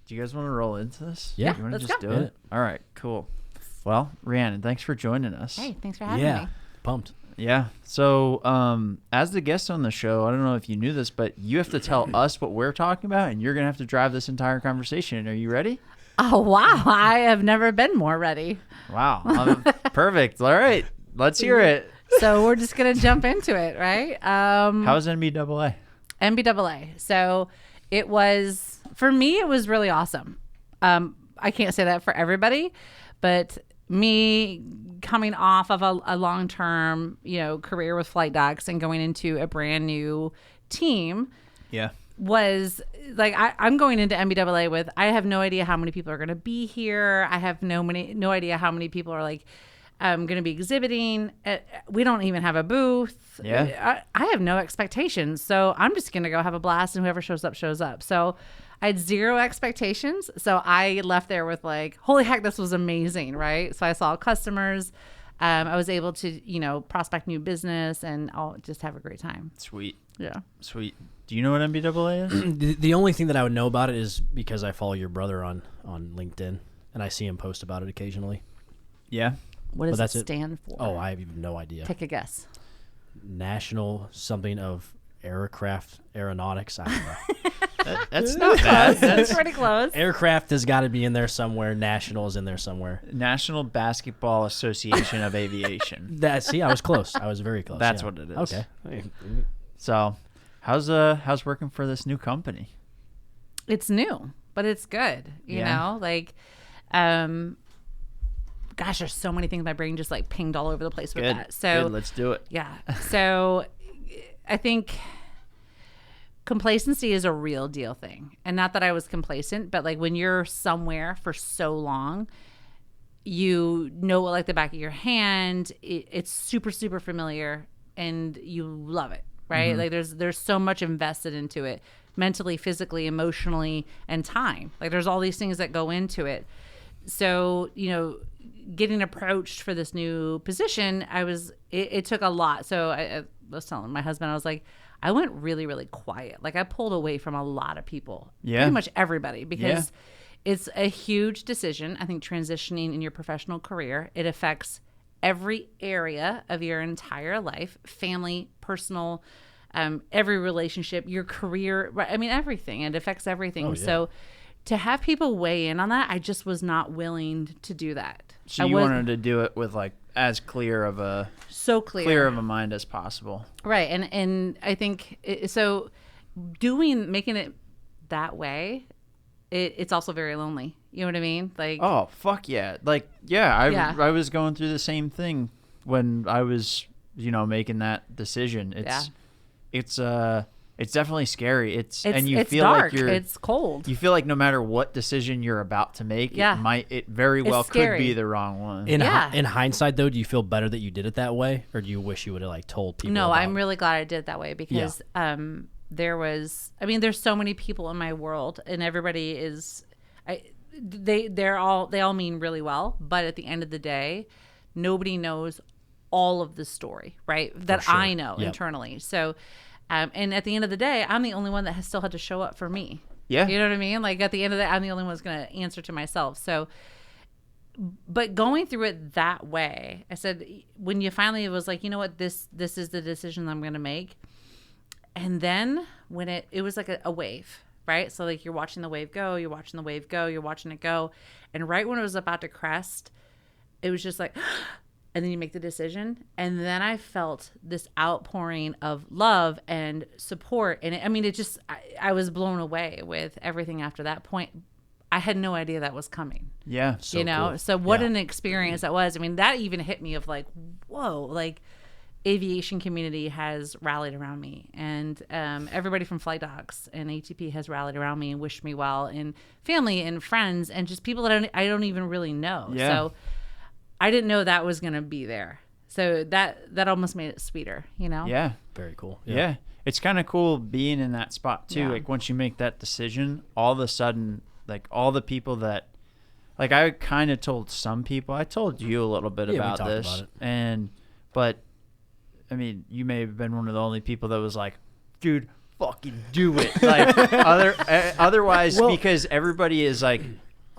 Do you guys want to roll into this? Yeah, You want to let's just go. do it? All right, cool. Well, Rhiannon, thanks for joining us. Hey, thanks for having me. Pumped. Yeah. So, as the guest on the show, I don't know if you knew this, but you have to tell us what we're talking about, and you're going to have to drive this entire conversation. Are you ready? Oh, wow. I have never been more ready. Wow. Perfect. All right. Let's hear it. So we're just going to jump into it, right? How's NBAA? NBAA. So it was, for me, it was really awesome. I can't say that for everybody, but me coming off of a long-term, career with Flight Docs and going into a brand new team. Yeah. Was like I'm going into NBAA with I have no idea how many people are going to be here. I have no idea how many people are going to be exhibiting. We don't even have a booth. Yeah, I have no expectations, so I'm just going to go have a blast, and whoever shows up shows up. So I had zero expectations, so I left there with holy heck, this was amazing, right? So I saw customers. I was able to prospect new business, and I'll just have a great time. Sweet. Yeah. Sweet. Do you know what NBAA is? The only thing that I would know about it is because I follow your brother on LinkedIn, and I see him post about it occasionally. Yeah. What does it stand for? Oh, I have no idea. Take a guess. National something of aeronautics. I don't know. That's not bad. That's pretty close. Aircraft has got to be in there somewhere. National is in there somewhere. National Basketball Association of Aviation. See, I was close. I was very close. That's yeah. what it is. Okay. So, how's working for this new company? It's new, but it's good. You know, gosh, there's so many things. My brain just pinged all over the place with that. So Good, let's do it. Yeah. So I think complacency is a real deal thing. And not that I was complacent, but when you're somewhere for so long, you know it like the back of your hand. It's super, super familiar, and you love it, right? Mm-hmm. There's so much invested into it, mentally, physically, emotionally, and time. There's all these things that go into it. So, getting approached for this new position, it took a lot. So I was telling my husband, I was like, I went really, really quiet. I pulled away from a lot of people, pretty much everybody, because it's a huge decision. I think transitioning in your professional career, it affects every area of your entire life, family, personal, every relationship, your career. I mean, everything. It affects everything. Oh, yeah. So to have people weigh in on that, I just was not willing to do that. So you wanted to do it with as clear of a mind as possible, right? And I think making it that way, it's also very lonely. You know what I mean? Oh fuck yeah! I was going through the same thing when I was making that decision. It's definitely scary. It's feel dark. like It's cold. You feel like no matter what decision you're about to make, it very well could be the wrong one. In hindsight, though, do you feel better that you did it that way, or do you wish you would have told people? No, I'm really glad I did it that way, because there's so many people in my world, and everybody is, they all mean really well, but at the end of the day, nobody knows all of the story, right? That I know internally. So. And at the end of the day, I'm the only one that has still had to show up for me. Yeah. You know what I mean? At the end of the day, I'm the only one who's going to answer to myself. So, but going through it that way, I said, when you finally was like, you know what, this is the decision I'm going to make. And then when it was like a wave, right? So you're watching the wave go, you're watching the wave go, you're watching it go. And right when it was about to crest, it was just and then you make the decision. And then I felt this outpouring of love and support. And I was blown away with everything after that point. I had no idea that was coming. Yeah. So cool. So what an experience that was. That even hit me of whoa, aviation community has rallied around me. And everybody from Flight Docs and ATP has rallied around me and wished me well, and family and friends and just people that I don't even really know. Yeah. So I didn't know that was going to be there. So that almost made it sweeter, Yeah. Very cool. Yeah. It's kind of cool being in that spot too. Yeah. Once you make that decision, all of a sudden, all the people that, I kind of told some people, I told you a little bit about this. About it. But you may have been one of the only people that was like, dude, fucking do it. Like otherwise, because everybody is like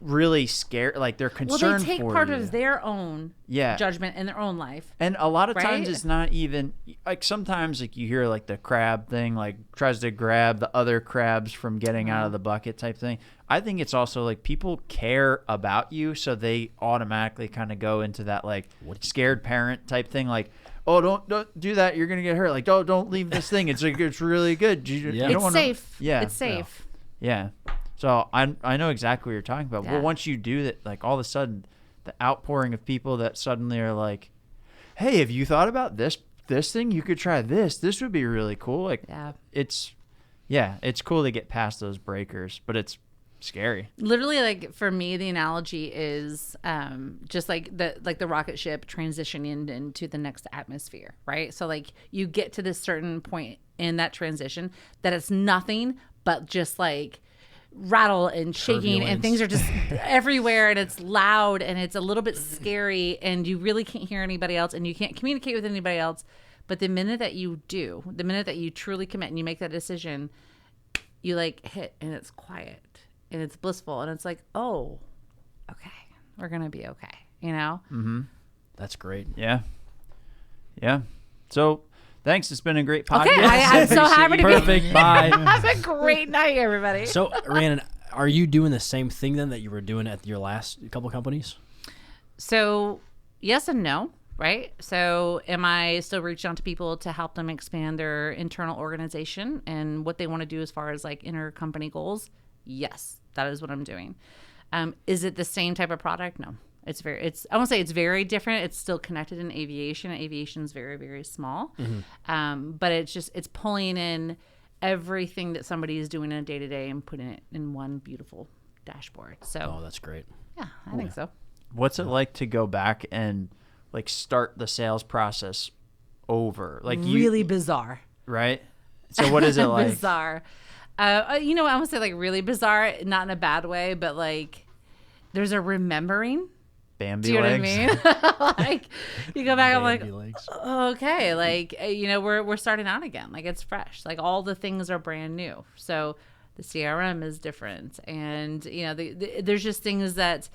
really scared, like they're concerned for you. Well, they take part of their own judgment in their own life. And a lot of times right? it's not even like sometimes like you hear like the crab thing, like tries to grab the other crabs from getting out of the bucket type thing. I think it's also like people care about you, so they automatically kind of go into that like scared parent type thing, like, oh, don't do that, you're gonna get hurt. Like, don't leave this thing. It's like it's really good. You don't It's safe. Yeah, It's safe. Yeah. So I know exactly what you're talking about. Yeah. But once you do that, like all of a sudden, the outpouring of people that suddenly are like, "Hey, have you thought about this thing? You could try this. This would be really cool." Like, it's cool to get past those breakers, but it's scary. Literally, like for me, the analogy is just like the rocket ship transitioning into the next atmosphere, right? So like you get to this certain point in that transition that it's nothing but just like rattle and shaking and things are just everywhere and it's loud and it's a little bit scary and you really can't hear anybody else and you can't communicate with anybody else. But the minute that you do, the minute that you truly commit and you make that decision, you like hit and it's quiet and it's blissful and it's like, oh, okay, we're gonna be okay, you know? Mm-hmm. That's great. Yeah. So thanks. It's been a great podcast. Okay, I'm so happy to be Perfect. Bye. Have a great night, everybody. So, Rhiannon, are you doing the same thing then that you were doing at your last couple companies? So, yes and no, right? So, am I still reaching out to people to help them expand their internal organization and what they want to do as far as like inter-company goals? Yes, that is what I'm doing. Is it the same type of product? No. I won't say it's very different. It's still connected in aviation. Aviation is very, very small. Mm-hmm. But it's pulling in everything that somebody is doing in a day-to-day and putting it in one beautiful dashboard. So, Oh, that's great. yeah, I think so. What's it like to go back and like start the sales process over? Like Really bizarre. Right? So what is it like? Bizarre. I would say like really bizarre, not in a bad way, but like there's a remembering. Bambi Do you know legs. what I mean? Like you go back, I'm like, Bambi legs. okay, like we're starting out again, like it's fresh, like all the things are brand new. So the CRM is different, and there's just things that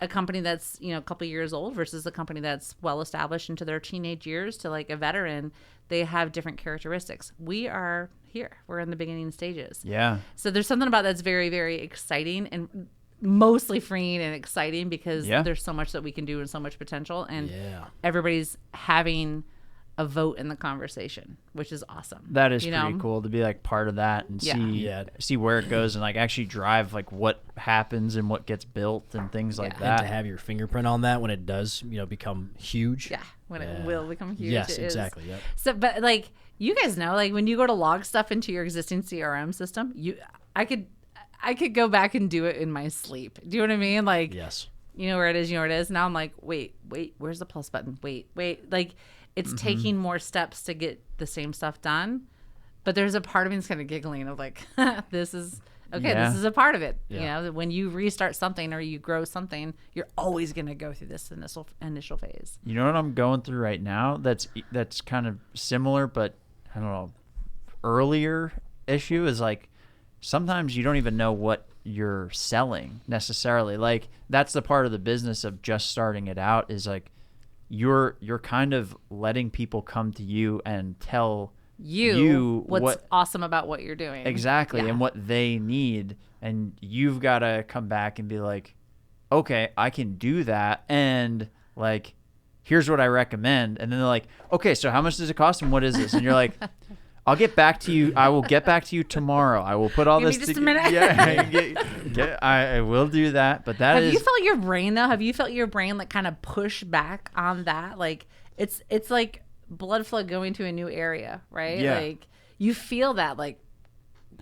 a company that's a couple years old versus a company that's well established into their teenage years to like a veteran, they have different characteristics. We are here, we're in the beginning stages. Yeah. So there's something about that's very, very exciting and mostly freeing and exciting because there's so much that we can do and so much potential, and everybody's having a vote in the conversation, which is awesome. That is pretty cool to be like part of that and see where it goes and like actually drive like what happens and what gets built and things like that. And to have your fingerprint on that when it does, become huge. Yeah, when it will become huge. Yes, exactly. Yep. So, but like you guys know, like when you go to log stuff into your existing CRM system, I could go back and do it in my sleep. Do you know what I mean? Like, yes. You know where it is. You know where it is. Now I'm like, wait, where's the plus button? Wait. Like, it's taking more steps to get the same stuff done. But there's a part of me that's kind of giggling of like, this is this is a part of it. Yeah. When you restart something or you grow something, you're always going to go through this initial phase. You know what I'm going through right now? That's kind of similar, but I don't know. Earlier issue is like, sometimes you don't even know what you're selling necessarily. Like that's the part of the business of just starting it out is like you're kind of letting people come to you and tell you what's awesome about what you're doing. Exactly. And what they need. And you've got to come back and be like, okay, I can do that. And like, here's what I recommend. And then they're like, okay, so how much does it cost and what is this? And you're like, I'll get back to you. I will get back to you tomorrow. I will put all Give this me just together. a minute. I will do that. But that Have you felt your brain though? Have you felt your brain like kind of push back on that? Like it's like blood flow going to a new area, right? Yeah. Like you feel that like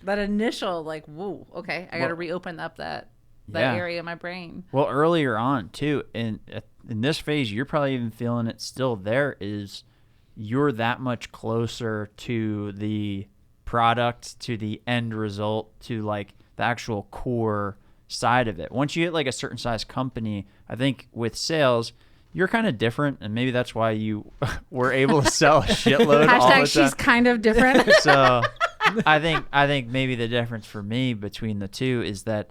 that initial like, whoa, okay, I got to reopen up that area of my brain. Well, earlier on too, in this phase, you're probably even feeling it still. There is. You're that much closer to the product, to the end result, to like the actual core side of it. Once you get like a certain size company, I think with sales, you're kind of different, and maybe that's why you were able to sell a shitload all the time. She's kind of different. So I think maybe the difference for me between the two is that,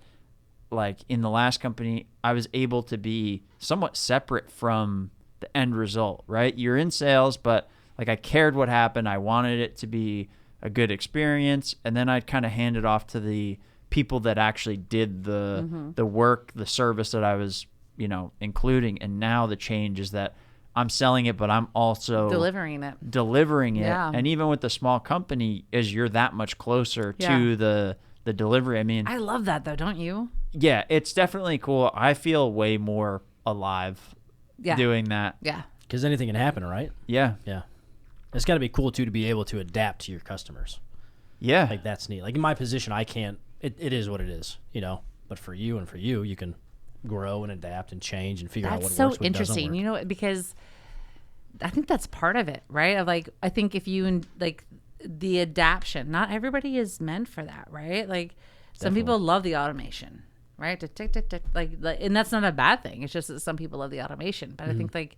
like, in the last company, I was able to be somewhat separate from the end result, right? You're in sales, but like I cared what happened. I wanted it to be a good experience, and then I'd kind of hand it off to the people that actually did the work, the service that I was, including. And now the change is that I'm selling it, but I'm also delivering it. Yeah. And even with the small company, is you're that much closer to the delivery. I mean, I love that though, don't you? Yeah, it's definitely cool. I feel way more alive doing that. Yeah. Because anything can happen, right? Yeah. Yeah. It's got to be cool, too, to be able to adapt to your customers. Yeah. Like, that's neat. Like, in my position, I can't. It is what it is, But for you you can grow and adapt and change and figure out what works, what doesn't work. That's so interesting, because I think that's part of it, right? Of like, I think if you, like, the adaption, not everybody is meant for that, right? Like, some people love the automation, right? Tick, tick, tick, like, and that's not a bad thing. It's just that some people love the automation. But I think, like,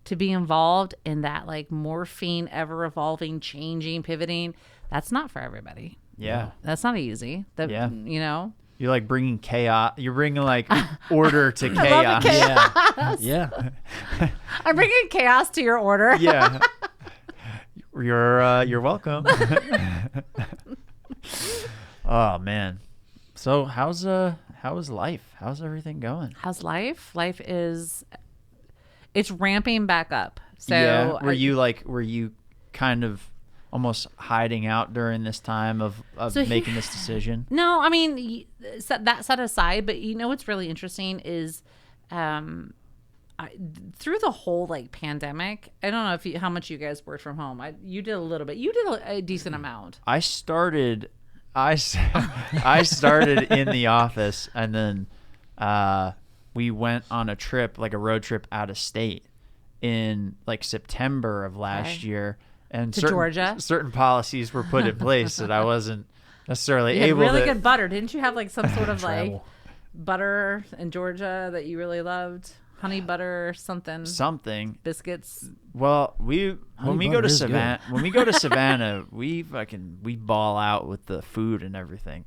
to be involved in that, like, morphing, ever evolving, changing, pivoting, that's not for everybody. Yeah. That's not easy. You're like bringing chaos. You're bringing like order to chaos. I love the chaos. Yeah. I'm bringing chaos to your order. Yeah. You're welcome. Oh man. So how is life? How's everything going? How's life? Life is, it's ramping back up. So yeah. Were you kind of almost hiding out during this time of making this decision? No, I mean, that set aside, but what's really interesting is through the whole like pandemic, I don't know how much you guys worked from home. You did a little bit. You did a decent amount. I started in the office, and then we went on a trip, like a road trip out of state in like September of last year. And to Georgia, certain policies were put in place that I wasn't necessarily able to. You had really good butter. Didn't you have like some sort of like butter in Georgia that you really loved? Honey butter, something. Biscuits. Well, when we go to Savannah, we ball out with the food and everything.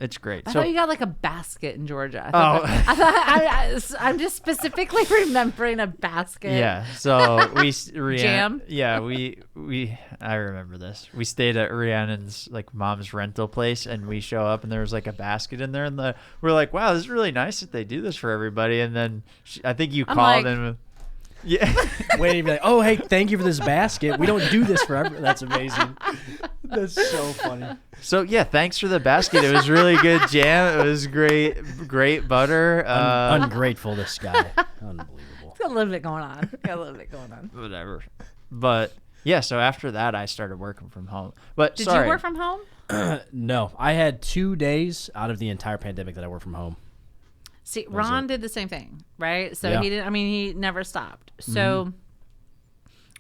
It's great. I thought you got like a basket in Georgia. I'm just specifically remembering a basket. Yeah. So jam. Yeah, I remember this. We stayed at Rhiannon's like mom's rental place, and we show up, and there was like a basket in there, and we're like, wow, this is really nice that they do this for everybody. And then I think you called and. Yeah. Waiting to be like, oh, hey, thank you for this basket. We don't do this forever. That's amazing. That's so funny. So, yeah, thanks for the basket. It was really good jam. It was great butter. Ungrateful, this guy. Unbelievable. It's got a little bit going on. Whatever. But, yeah, so after that, I started working from home. But Did you work from home? No. I had 2 days out of the entire pandemic that I worked from home. See, Ron did the same thing, right? So he never stopped. So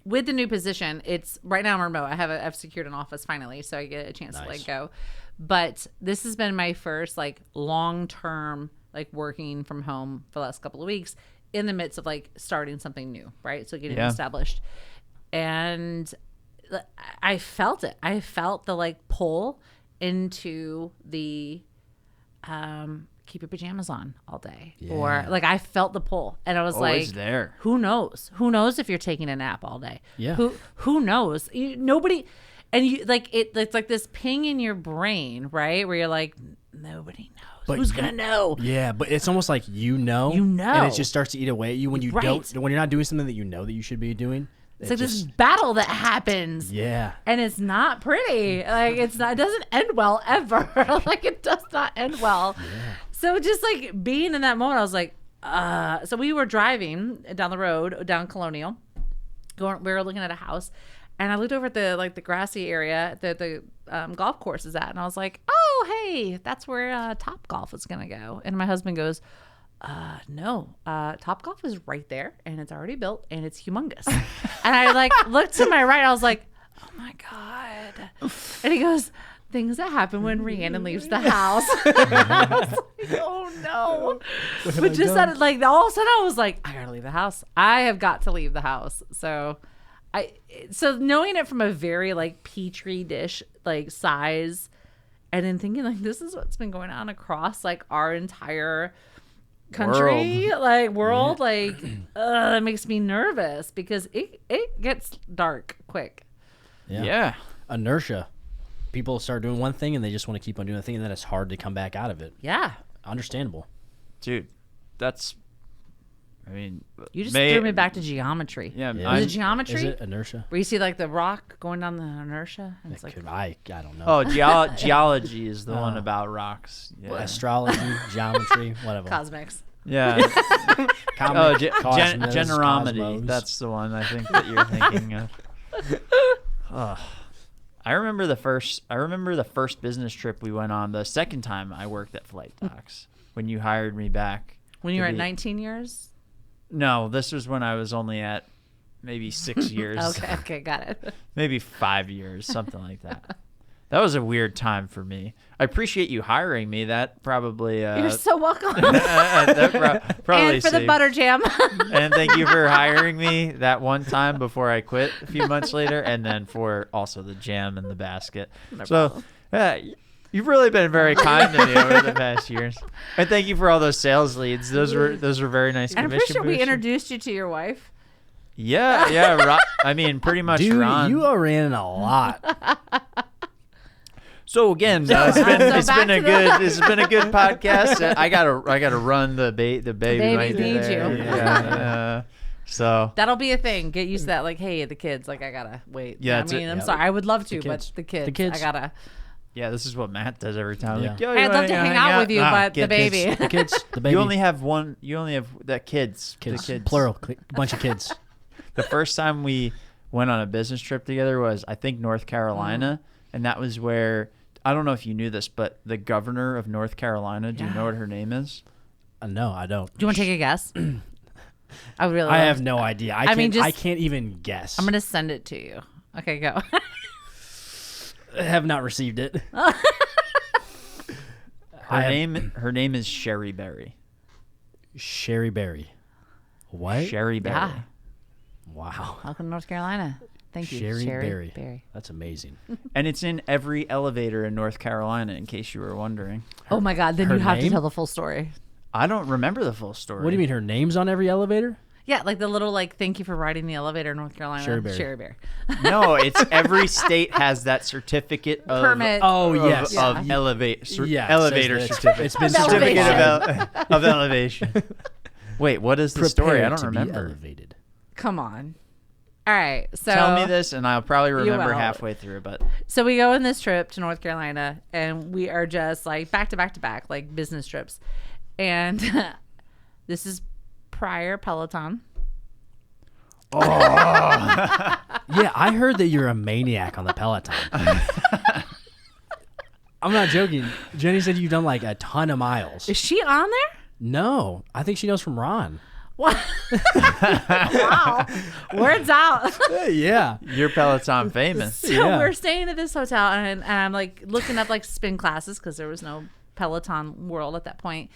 with the new position, it's right now I'm remote. I've secured an office finally, so I get a chance to like go. But this has been my first like long-term like working from home for the last couple of weeks in the midst of like starting something new, right? So getting established. And I felt it. I felt the like pull into the keep your pajamas on all day. Or like I felt the pull, and I was always like, there. Who knows if you're taking a nap all day? Yeah. Who knows? Nobody, and you like it's like this ping in your brain, right? Where you're like, nobody knows. But who's gonna know? Yeah, but it's almost like and it just starts to eat away at you when when you're not doing something that you know that you should be doing. It's like this battle that happens. Yeah. And it's not pretty. Like it doesn't end well ever. Like it does not end well. Yeah. So just like being in that moment, I was like, so we were driving down the road, down Colonial. We were looking at a house, and I looked over at the grassy area that the golf course is at, and I was like, oh, hey, that's where Top Golf is going to go. And my husband goes, no, Top Golf is right there, and it's already built, and it's humongous. And I like looked to my right, I was like, oh my God. And he goes, things that happen when Rhiannon leaves the house. I was like, oh no. But just that, like, all of a sudden I was like, I gotta leave the house. I have got to leave the house. So So knowing it from a very like petri dish like size, and then thinking like this is what's been going on across like our entire country, world, like that makes me nervous because it gets dark quick. Yeah. Inertia. People start doing one thing and they just want to keep on doing the thing, and then it's hard to come back out of it. Yeah. Understandable. Dude, I mean, You just threw me back to geometry. Yeah, Was it geometry? Is it inertia? Where you see like the rock going down the inertia? And it's like, I don't know. Oh, geology is the one about rocks. Yeah. Astrology, geometry, whatever. cosmics. Yeah. Comic, cosmos, generomity. cosmos. That's the one I think that you're thinking of. I remember the first business trip we went on. The second time I worked at Flight Docs when you hired me back. When you were at 19 years? No, this was when I was only at maybe 6 years. Okay, got it. Maybe 5 years, something like that. That was a weird time for me. I appreciate you hiring me. That probably You're so welcome. that probably And for the saved- butter jam. And thank you for hiring me that one time before I quit a few months later, and then for also the jam and the basket. So, you've really been very kind to me over the past years. And thank you for all those sales leads. Those were very nice. And I'm commission pretty sure we boosters. introduced you to your wife. Yeah. I mean, pretty much. Dude, Ron. you are in a lot. So again, it's been a good podcast. I gotta run the baby. The baby needs there. you. Yeah. So That'll be a thing. Get used to that. Like, hey, the kids. Like, I gotta wait. Yeah, I mean, it's I'm sorry. I would love to, kids. but the kids. The kids. I gotta. yeah, this is what Matt does every time. Yeah. Like, Yo, I'd you love wanna to hang hang out with you, but the kids. baby. The kids, the baby. You only have one. You only have the kids. kids, The kids. plural, bunch of kids. The first time we went on a business trip together was, I think, North Carolina, and that was where, I don't know if you knew this, but the governor of North Carolina. Do you know what her name is? No, I don't. Do you want to take a guess? I would really. I love have to. no idea. I mean, I just- can't even guess. I'm gonna send it to you. Okay, go. I have not received it. Her name is Sherry Berry. Sherry Berry. What? Sherry Berry. Yeah. Wow. Welcome to North Carolina. Thank you, Sherry Berry. Berry. That's amazing. And it's in every elevator in North Carolina, in case you were wondering. Oh my God! Then her you have to name? tell the full story. I don't remember the full story. What do you mean? Her name's on every elevator? Yeah, like the little like thank you for riding the elevator in North Carolina. Sherry Berry. Sherry Berry. No, it's every state has that certificate of Permit. Oh, of, yes. of Yeah. elevator It says that certificate. It's been Certificate certified. of elevation. Wait, what is the story? I Prepared don't to be remember. elevated. Come on. All right. So Tell me this, and I'll probably remember will. halfway through. But So we go on this trip to North Carolina, and we are just like back to back to back, like business trips. And this is prior Peloton. Yeah, I heard that you're a maniac on the Peloton. I'm not joking. Jenny said you've done like a ton of miles. Is she on there? No, I think she knows from Ron. What? Wow. Words out. Yeah. you're Peloton famous. So Yeah. we're staying at this hotel, and I'm like looking up like spin classes because there was no Peloton world at that point.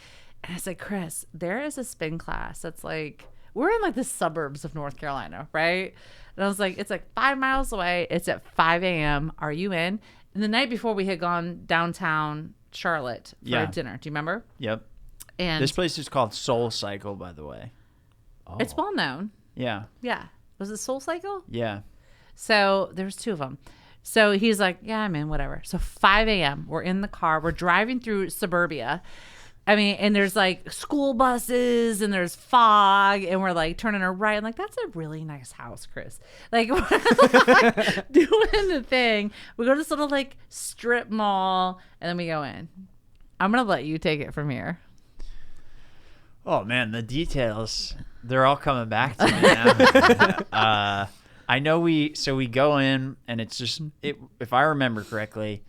And I said, Chris, there is a spin class that's like, we're in like the suburbs of North Carolina, right? And I was like, it's like 5 miles away. It's at 5 a.m. Are you in? And the night before, we had gone downtown Charlotte for Yeah. dinner. Do you remember? Yep. And This place is called Soul Cycle, by the way. it's well known. Yeah. Yeah. Was it Soul Cycle? Yeah. So there's two of them. So he's like, yeah, I'm in, whatever. So 5 a.m. We're in the car. We're driving through suburbia. I mean, and there's like school buses and there's fog and we're like turning a right. I'm like, that's a really nice house, Chris. Like, we're like doing the thing. We go to this little like strip mall and then we go in. I'm going to let you take it from here. Oh man, the details, they're all coming back to me now. I know we go in and it's just, if I remember correctly,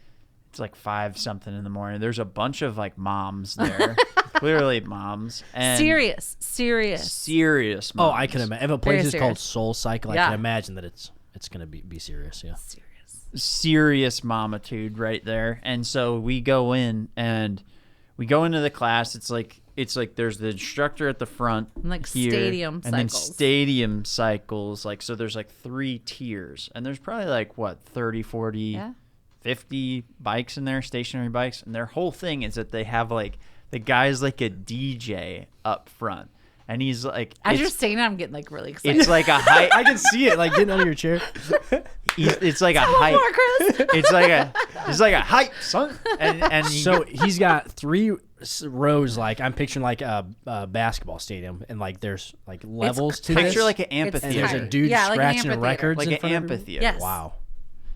it's like 5 something in the morning. There's a bunch of like moms there, clearly moms. And Serious. Serious moms. Oh, I can imagine. If a place is serious. called Soul Cycle, Yeah. I can imagine that it's going to be serious, yeah. Serious mamitude right there. And so we go in and we go into the class. It's like, it's like there's the instructor at the front, Like here, stadium and then cycles. stadium cycles. Like, so there's like 3 tiers, and there's probably like what 30, 40, Yeah. 50 bikes in there, stationary bikes, and their whole thing is that they have like the guy's like a DJ up front, and he's like, As you're it's, saying, I'm getting like really excited. it's like a high. I can see it, like getting out of your chair. It's like a More, hype. Chris. It's like a hype, son. And So he's got 3 rows. Like I'm picturing like a basketball stadium, and like there's like levels to picture this. like an and there's amphitheater, a dude Yeah, like an scratching amphitheater. records like in an front of everybody? amphitheater. Yes. Wow.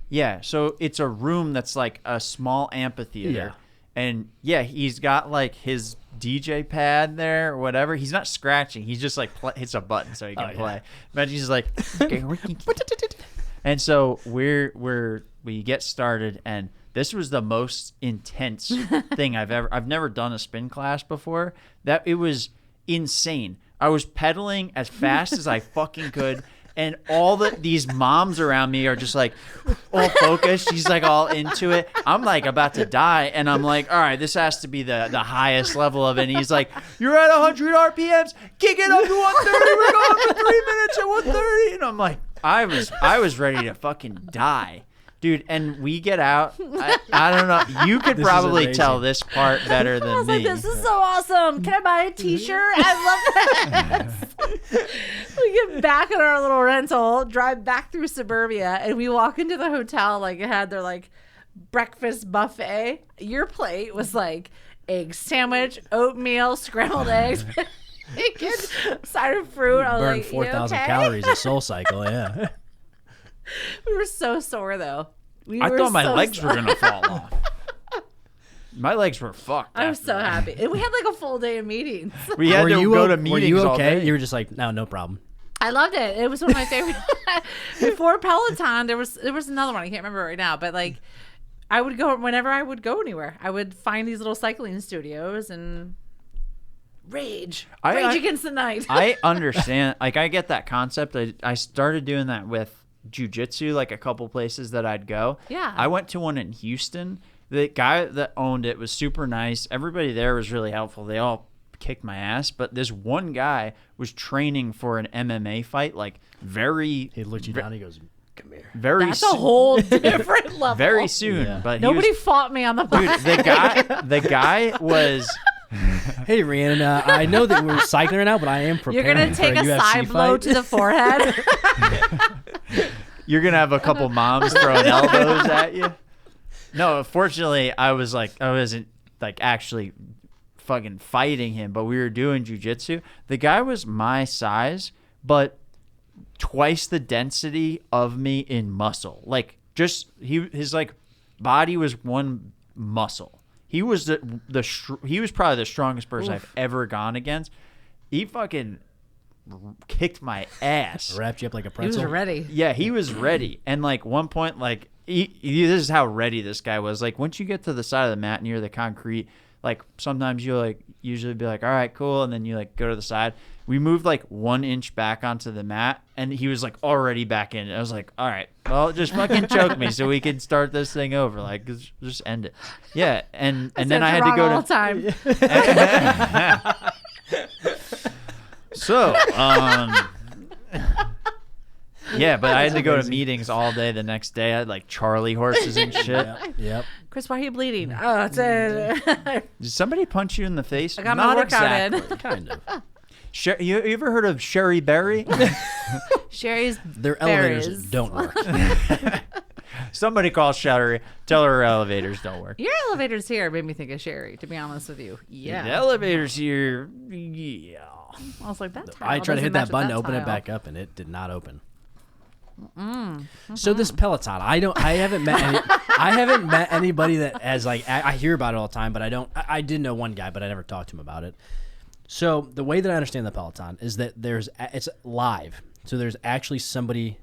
Yeah, so it's a room that's like a small amphitheater. Yeah. And yeah, he's got like his DJ pad there or whatever. He's not scratching. He's just like hits a button so he can yeah. play. Imagine he's just like, and so we get started, and this was the most intense thing I've never done a spin class before. That it was insane. I was pedaling as fast as I fucking could. And all these moms around me are just like all focused. She's like all into it. I'm like about to die. And I'm like, all right, this has to be the highest level of it. And he's like, you're at 100 RPMs. Kick it up to 130. We're going for 3 minutes at 130. And I'm like, I was ready to fucking die. Dude, and we get out. I don't know. You could This is probably amazing. tell this part better I than was me. like, this is so awesome. Can I buy a t-shirt? I love this. We get back in our little rental, drive back through suburbia, and we walk into the hotel. Like, it had their like breakfast buffet. Your plate was like egg sandwich, oatmeal, scrambled eggs, bacon, cider fruit. I was Burn like, 4,000 okay? calories a soul cycle. Yeah. We were so sore though. I were thought my so legs sore. were going to fall off. My legs were fucked. I was after so that. happy. And we had like a full day of meetings. We had to go to meetings Were you all okay? day. You were just like, no problem. I loved it. It was one of my favorite. Before Peloton, there was another one. I can't remember right now, but like I would go whenever I would go anywhere. I would find these little cycling studios and rage I- against the night. I understand. Like, I get that concept. I started doing that with jiu-jitsu, like a couple places that I'd go. Yeah. I went to one in Houston. The guy that owned it was super nice. Everybody there was really helpful. They all kicked my ass. But this one guy was training for an MMA fight, like very, He looked you down. He goes, come here. very That's a whole different level. very soon. Yeah. But Nobody he was, fought me on the dude, the guy was. Hey, Rhiannon, I know that we're cycling right now, but I am You're preparing gonna take for a UFC side blow fight. to the forehead. You're gonna have a couple moms throwing elbows at you. No, fortunately, I wasn't like actually fucking fighting him, but we were doing jujitsu. The guy was my size, but twice the density of me in muscle. Like, just his like body was one muscle. He was he was probably the strongest person I've ever gone against. He fucking kicked my ass. Wrapped you up like a He pretzel. was ready. Yeah, he was ready. And like one point, like this is how ready this guy was. Like once you get to the side of the mat near the concrete, like sometimes you like usually be like, all right, cool, and then you like go to the side. We moved like 1 inch back onto the mat, and he was like already back in it. I was like, all right, well, just fucking choke me so we can start this thing over. Like, just end it. Yeah, and then I had to go all to the time. So, yeah, but I had to go to meetings all day the next day. I had like Charlie horses and shit. Yep. Chris, why are you bleeding? Oh, it's a Did somebody punch you in the face? I got my Not workout exactly. in. Kind of. You ever heard of Sherry Berry? Sherry's Their elevators berries. don't work. Somebody call Sherry. Tell her elevators don't work. Your elevators here made me think of Sherry, to be honest with you. The Yeah. elevators here, yeah. I was like, that tile I tried to doesn't hit match that button to with open it tile. back up, and it did not open. So this Peloton, I haven't met anybody that has like I hear about it all the time, but I did know one guy, but I never talked to him about it. So the way that I understand the Peloton is that it's live, so there's actually somebody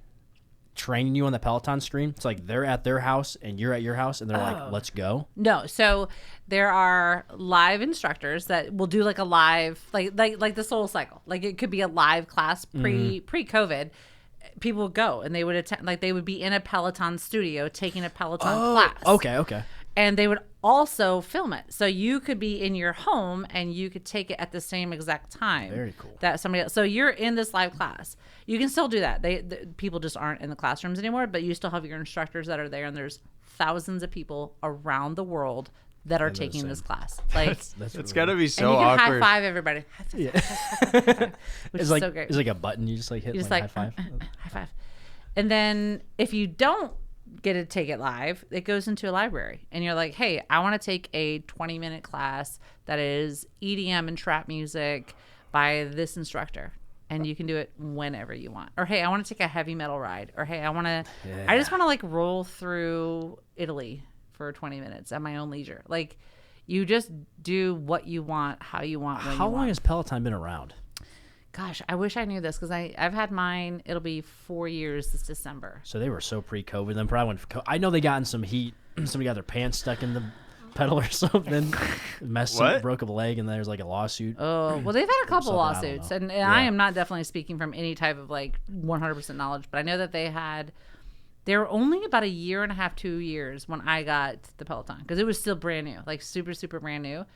training you on the Peloton stream. It's like they're at their house and you're at your house, and they're like, "Let's go." No, so there are live instructors that will do like a live like the Soul Cycle. Like it could be a live class pre-COVID. People would go and they would attend, like they would be in a Peloton studio taking a Peloton class. Okay. And they would also film it. So you could be in your home and you could take it at the same exact time. Very cool. That somebody else. So you're in this live class. You can still do that. The people just aren't in the classrooms anymore, but you still have your instructors that are there, and there's thousands of people around the world that are taking this class. Like That's It's really got to be and so you can awkward. high five everybody. High five, Yeah. which It's is like so great. it's like a button you just like hit You just like like high five. high five. And then if you don't get to take it live, it goes into a library. And you're like, hey, I want to take a 20-minute class that is EDM and trap music by this instructor. And you can do it whenever you want. Or, hey, I want to take a heavy metal ride. Or, hey, I just want to like roll through Italy for 20 minutes at my own leisure. Like, you just do what you want, how you want, when How you long want. has Peloton been around? Gosh, I wish I knew this because I've had mine. It'll be 4 years this December. So they were so pre-COVID. Then probably went. I know they got in some heat. Somebody got their pants stuck in the pedal or something. What? Broke a leg, and there's like a lawsuit. Oh, well, they've had a couple Something, I don't lawsuits, know. and Yeah. I am not definitely speaking from any type of like 100% knowledge, but I know that they were only about a year and a half, 2 years when I got the Peloton because it was still brand new, like super, super brand new.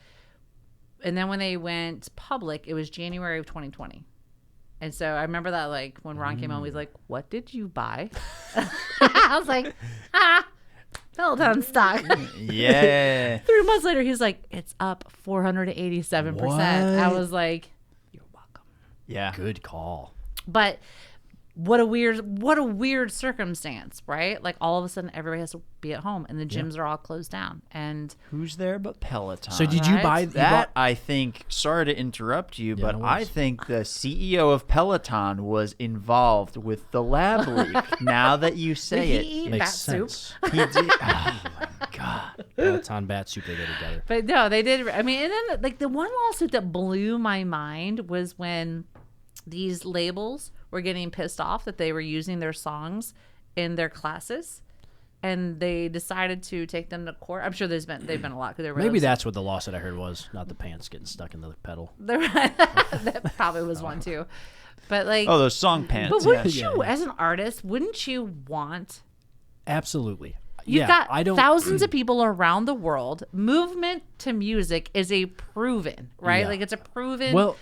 And then when they went public, it was January of 2020. And so I remember that, like, when Ron came home, he's like, what did you buy? I was like, Peloton stock. Yeah. 3 months later, he's like, it's up 487%. I What? was like, you're welcome. Yeah. Good call. But what a weird circumstance, right? Like, all of a sudden, everybody has to be at home, and the gyms are all closed down. And Who's there but Peloton? So did you Right? buy that? I think. Sorry to interrupt you, but no I worries. think the CEO of Peloton was involved with the lab leak. Now that you say did it, he eat Makes bat soup? sense. he did. Oh my god. Peloton bat soup they go together. But no, they did. I mean, and then like the one lawsuit that blew my mind was when these labels were getting pissed off that they were using their songs in their classes, and they decided to take them to court. I'm sure they've been a lot because they're Maybe that's what the lawsuit I heard was, not the pants getting stuck in the pedal. that probably was one too. But like, Oh, those song pants. but wouldn't yeah. you, as an artist, wouldn't you want? Absolutely. You've Yeah, got thousands of people around the world. Movement to music is a proven, right? Yeah. Like it's a proven. Well,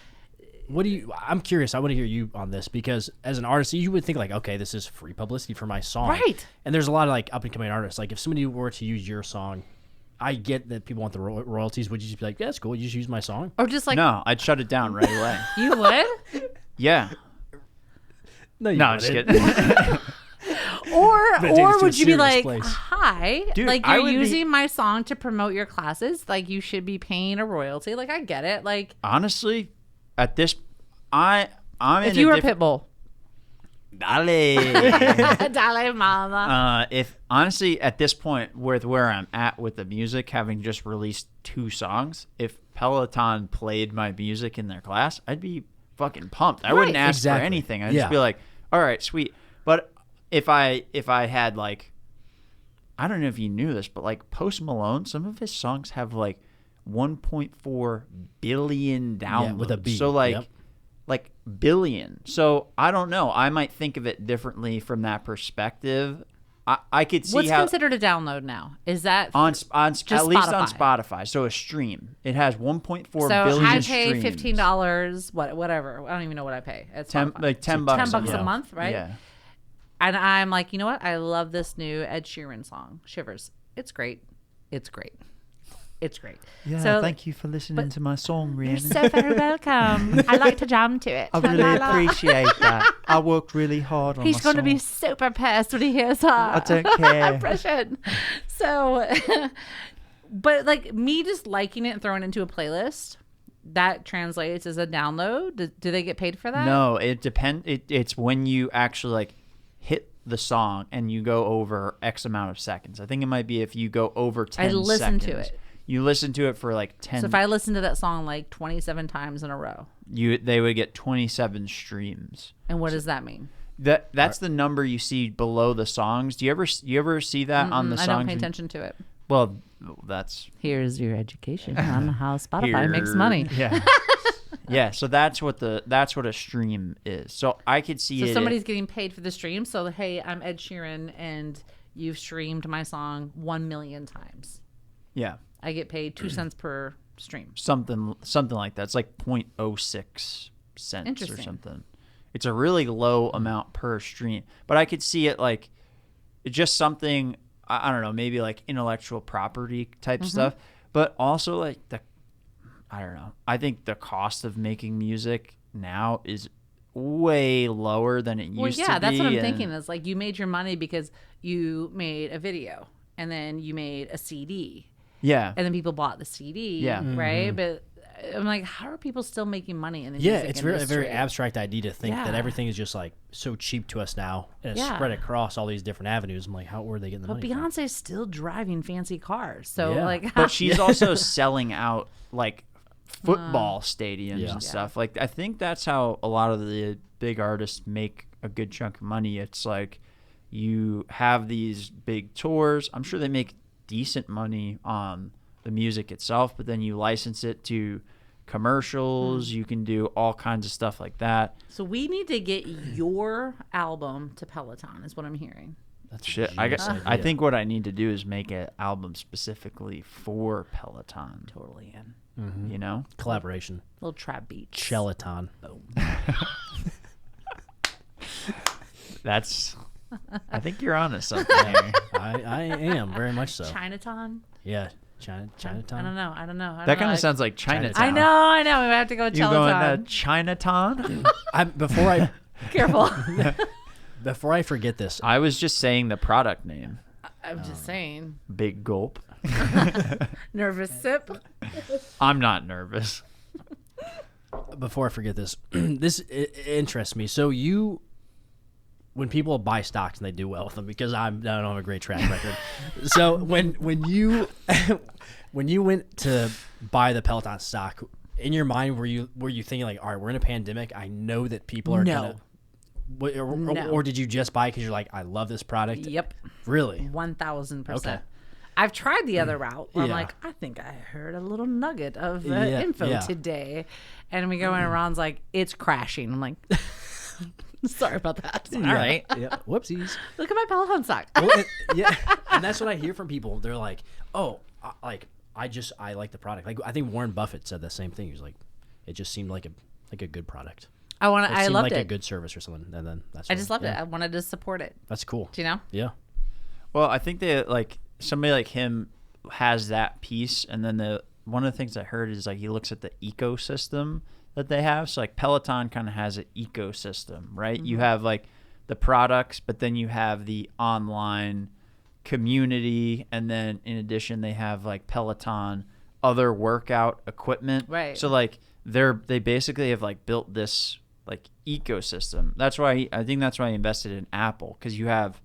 what do you? I'm curious. I want to hear you on this because as an artist, you would think like, okay, this is free publicity for my song, Right. And there's a lot of like up and coming artists. Like if somebody were to use your song, I get that people want the royalties. Would you just be like, yeah, that's cool. You just use my song? or just like No, I'd shut it down right away. you would. Yeah. No, you No, I'm just wouldn't. kidding. Or take it to a would you be serious like, place. hi, Dude, like I you're would be- using my song to promote your classes, like you should be paying a royalty. Like I get it. Like Honestly, at this, I'm if in you a were different. Pitbull, Dale. Dale Mama. If honestly at this point with where I'm at with the music, having just released 2 songs, if Peloton played my music in their class, I'd be fucking pumped. I wouldn't ask Exactly. for anything. I'd Yeah. just be like, all right, sweet. But if I had like, I don't know if you knew this, but like Post Malone, some of his songs have like 1.4 billion downloads. Yeah, with a B. So like. Yep. Like billion. So I don't know. I might think of it differently from that perspective. I could see What's how considered a download now? Is that on at least on Spotify. Spotify. So a stream. It has 1.4 so? billion I pay streams. $15. Whatever. I don't even know what I pay. It's $10 $10 $10 bucks. $10 a month. month, right? Yeah. And I'm like, you know what? I love this new Ed Sheeran song, Shivers. It's great. It's great. It's great. Yeah. So, thank you for listening to my song, You're Rhiannon. so very welcome. I like to jam to it. I really appreciate that. I worked really hard on He's my going to song. be super pissed when he hears her. I don't care. Impression. So, but like me just liking it and throwing it into a playlist, that translates as a download. Do they get paid for that? No, it depends. It's when you actually like hit the song and you go over X amount of seconds. I think it might be if you go over 10 seconds. I listen to it. You listen to it for like 10. So if I listen to that song like 27 times in a row, they would get 27 streams. and what does that mean? That's the number you see below the songs. Do you ever see that on the songs? I don't pay attention to it. Well, that's Here's your education on how Spotify makes money. Yeah. Yeah, so that's what a stream is. So I could see So it. somebody's getting paid for the stream. So hey, I'm Ed Sheeran, and you've streamed my song 1 million times. Yeah. I get paid 2 cents per stream. Something like that. It's like 0.06 cents or Interesting. something. It's a really low amount per stream. But I could see it like just something, I don't know, maybe like intellectual property type stuff. But also like I don't know. I think the cost of making music now is way lower than it used to be. Well, yeah, that's what I'm and- thinking is like you made your money because you made a video and then you made a CD Yeah. and then people bought the CD, Yeah. right? But I'm like, how are people still making money in the Yeah, music it's industry? a very abstract idea to think that Yeah. everything is just like so cheap to us now and it's Yeah. spread across all these different avenues. I'm like, how were they getting the But money from? Beyonce's still driving fancy cars, so Yeah. like, But she's also selling out like football stadiums Yeah. and stuff. Like I think that's how a lot of the big artists make a good chunk of money. It's like you have these big tours. I'm sure they make decent money on the music itself, but then you license it to commercials. You can do all kinds of stuff like that. so we need to get your album to Peloton, is what I'm hearing. That's Shit, a genius I idea. think what I need to do is make an album specifically for Peloton. Totally in. You know, Collaboration. Little trap beats. Chellaton. that's. I think you're onto something here. I am very much so. Chinatown. Yeah, Chinatown. I don't know. I don't know. That kind of sounds like Chinatown. I know. We have to go You going to Peloton. Chinatown? Careful. Before I forget this, I was just saying the product name. I'm just saying. Big gulp. Nervous sip. I'm not nervous. this interests me. So when people buy stocks and they do well with them, because I don't have a great track record. So when you went to buy the Peloton stock, in your mind were you thinking like, all right, we're in a pandemic. I know that people are No. or did you just buy because you're like, I love this product? Yep. Really? 1,000%. Okay. I've tried the other route where I'm Yeah. like, I think I heard a little nugget of Yeah, info yeah. today. And we go in and Ron's like, it's crashing. I'm like, sorry about that. All right. Yeah. Whoopsies. Look at my Peloton stock. Well, yeah, and that's what I hear from people. They're like, "Oh, I like the product." Like I think Warren Buffett said the same thing. He was like, "It just seemed like a good product. I It seemed loved like it. a good service or something." And then that's I just loved it. I wanted to support it. That's cool. Do you know? Yeah. Well, I think that like somebody like him has that piece, and then one of the things I heard is like he looks at the ecosystem that they have. So like Peloton kind of has an ecosystem, right? You have like the products, but then you have the online community, and then in addition they have like Peloton other workout equipment. Right. So like they basically have like built this like ecosystem. That's why I think that's why I invested in Apple, because you have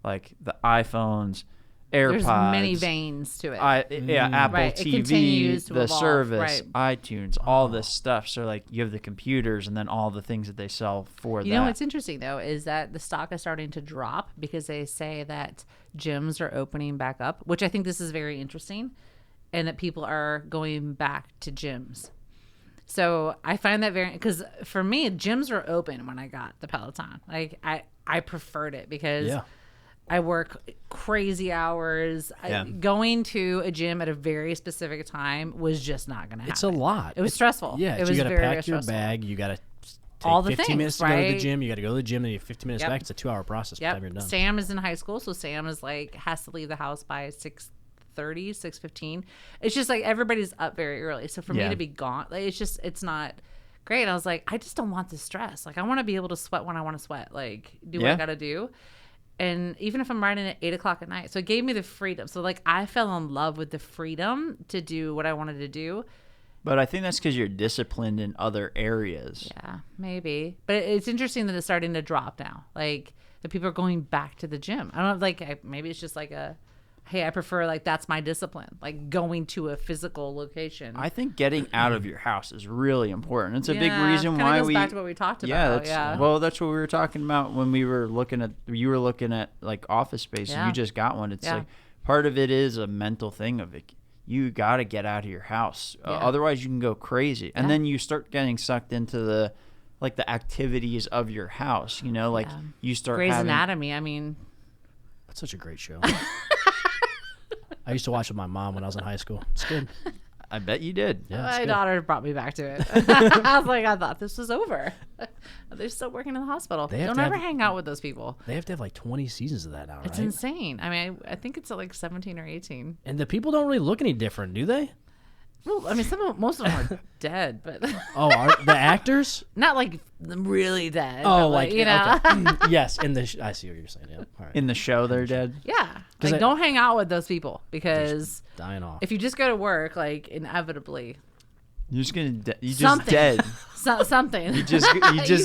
like the iPhones, AirPods. There's many veins to it. Apple Right, it TV, continues to the evolve, service, right. iTunes, all this stuff. So like you have the computers and then all the things that they sell for You that. know what's interesting though is that the stock is starting to drop because they say that gyms are opening back up, which I think this is very interesting, and that people are going back to gyms. So I find that very, because for me, gyms were open when I got the Peloton. Like I preferred it because Yeah. I work crazy hours. Yeah. Going to a gym at a very specific time was just not going to happen. It's a lot. It was stressful. Yeah. It so was you got to very, pack very your stressful. bag. You got to take All the 15 things, minutes to go to the right? gym. You got to go to the gym, then you have 15 minutes Yep. back. It's a 2-hour process by the time you're Yep. done. Sam is in high school, so Sam is like has to leave the house by 6:30, 6:15. It's just like everybody's up very early. So for Yeah. me to be gone, like, it's not great. I was like, I just don't want the stress. Like I want to be able to sweat when I want to sweat. Like do what I Yeah. got to do. And even if I'm riding at 8:00 at night, so it gave me the freedom. So like I fell in love with the freedom to do what I wanted to do. But I think that's because you're disciplined in other areas. Yeah, maybe. But it's interesting that it's starting to drop now. Like that people are going back to the gym. I don't know, like maybe it's just like hey, I prefer like that's my discipline, like going to a physical location. I think getting out of your house is really important. It's a big Yeah, reason kinda why goes we back to what we talked Yeah, about. that's, Yeah. well, that's what we were talking about when we were looking at you were looking at like office space. Yeah. You just got one. It's Yeah. like part of it is a mental thing of it. You got to get out of your house. Yeah. Otherwise you can go crazy. And Yeah. then you start getting sucked into the activities of your house, you know, like Yeah. you start Grey's having Anatomy. I mean, That's such a great show. I used to watch with my mom when I was in high school. It's good. I bet you did. Yeah, it's My good. daughter brought me back to it. I was like, I thought this was over. They're still working in the hospital. They have Don't to ever have- hang out with those people. They have to have like 20 seasons of that now, right? It's insane. I mean, I think it's at like 17 or 18. And the people don't really look any different, do they? Well, I mean, most of them are dead, but Oh, are the actors? not like really dead. Oh, but, like you know, okay. Yes. In the I see what you're saying. Yeah. All right. In the show, they're dead. yeah. 'Cause Like, don't hang out with those people because Dying off. if you just go to work, like inevitably You're just gonna. You just Something. dead. something. You just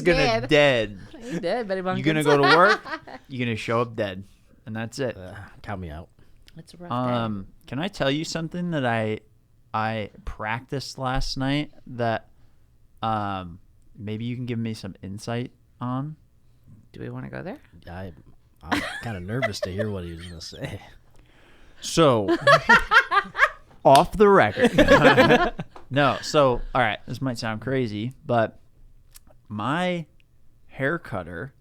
gonna did. dead. You did, Betty Bumpkins. You're gonna go to work. You're gonna show up dead, and that's it. Count me out. It's a rough day. Can I tell you something that I practiced last night that maybe you can give me some insight on? Do we want to go there? I'm kind of nervous to hear what he was gonna say. So, off the record. No, so, all right, this might sound crazy, but my hair cutter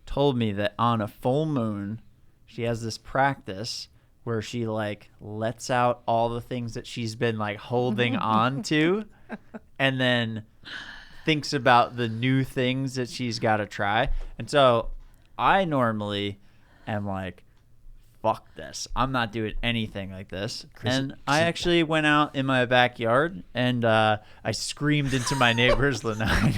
told me that on a full moon, she has this practice where she, like, lets out all the things that she's been, like, holding on to and then thinks about the new things that she's got to try. And so I normally am like, fuck this. I'm not doing anything like this. And I actually went out in my backyard and I screamed into my neighbor's lanai.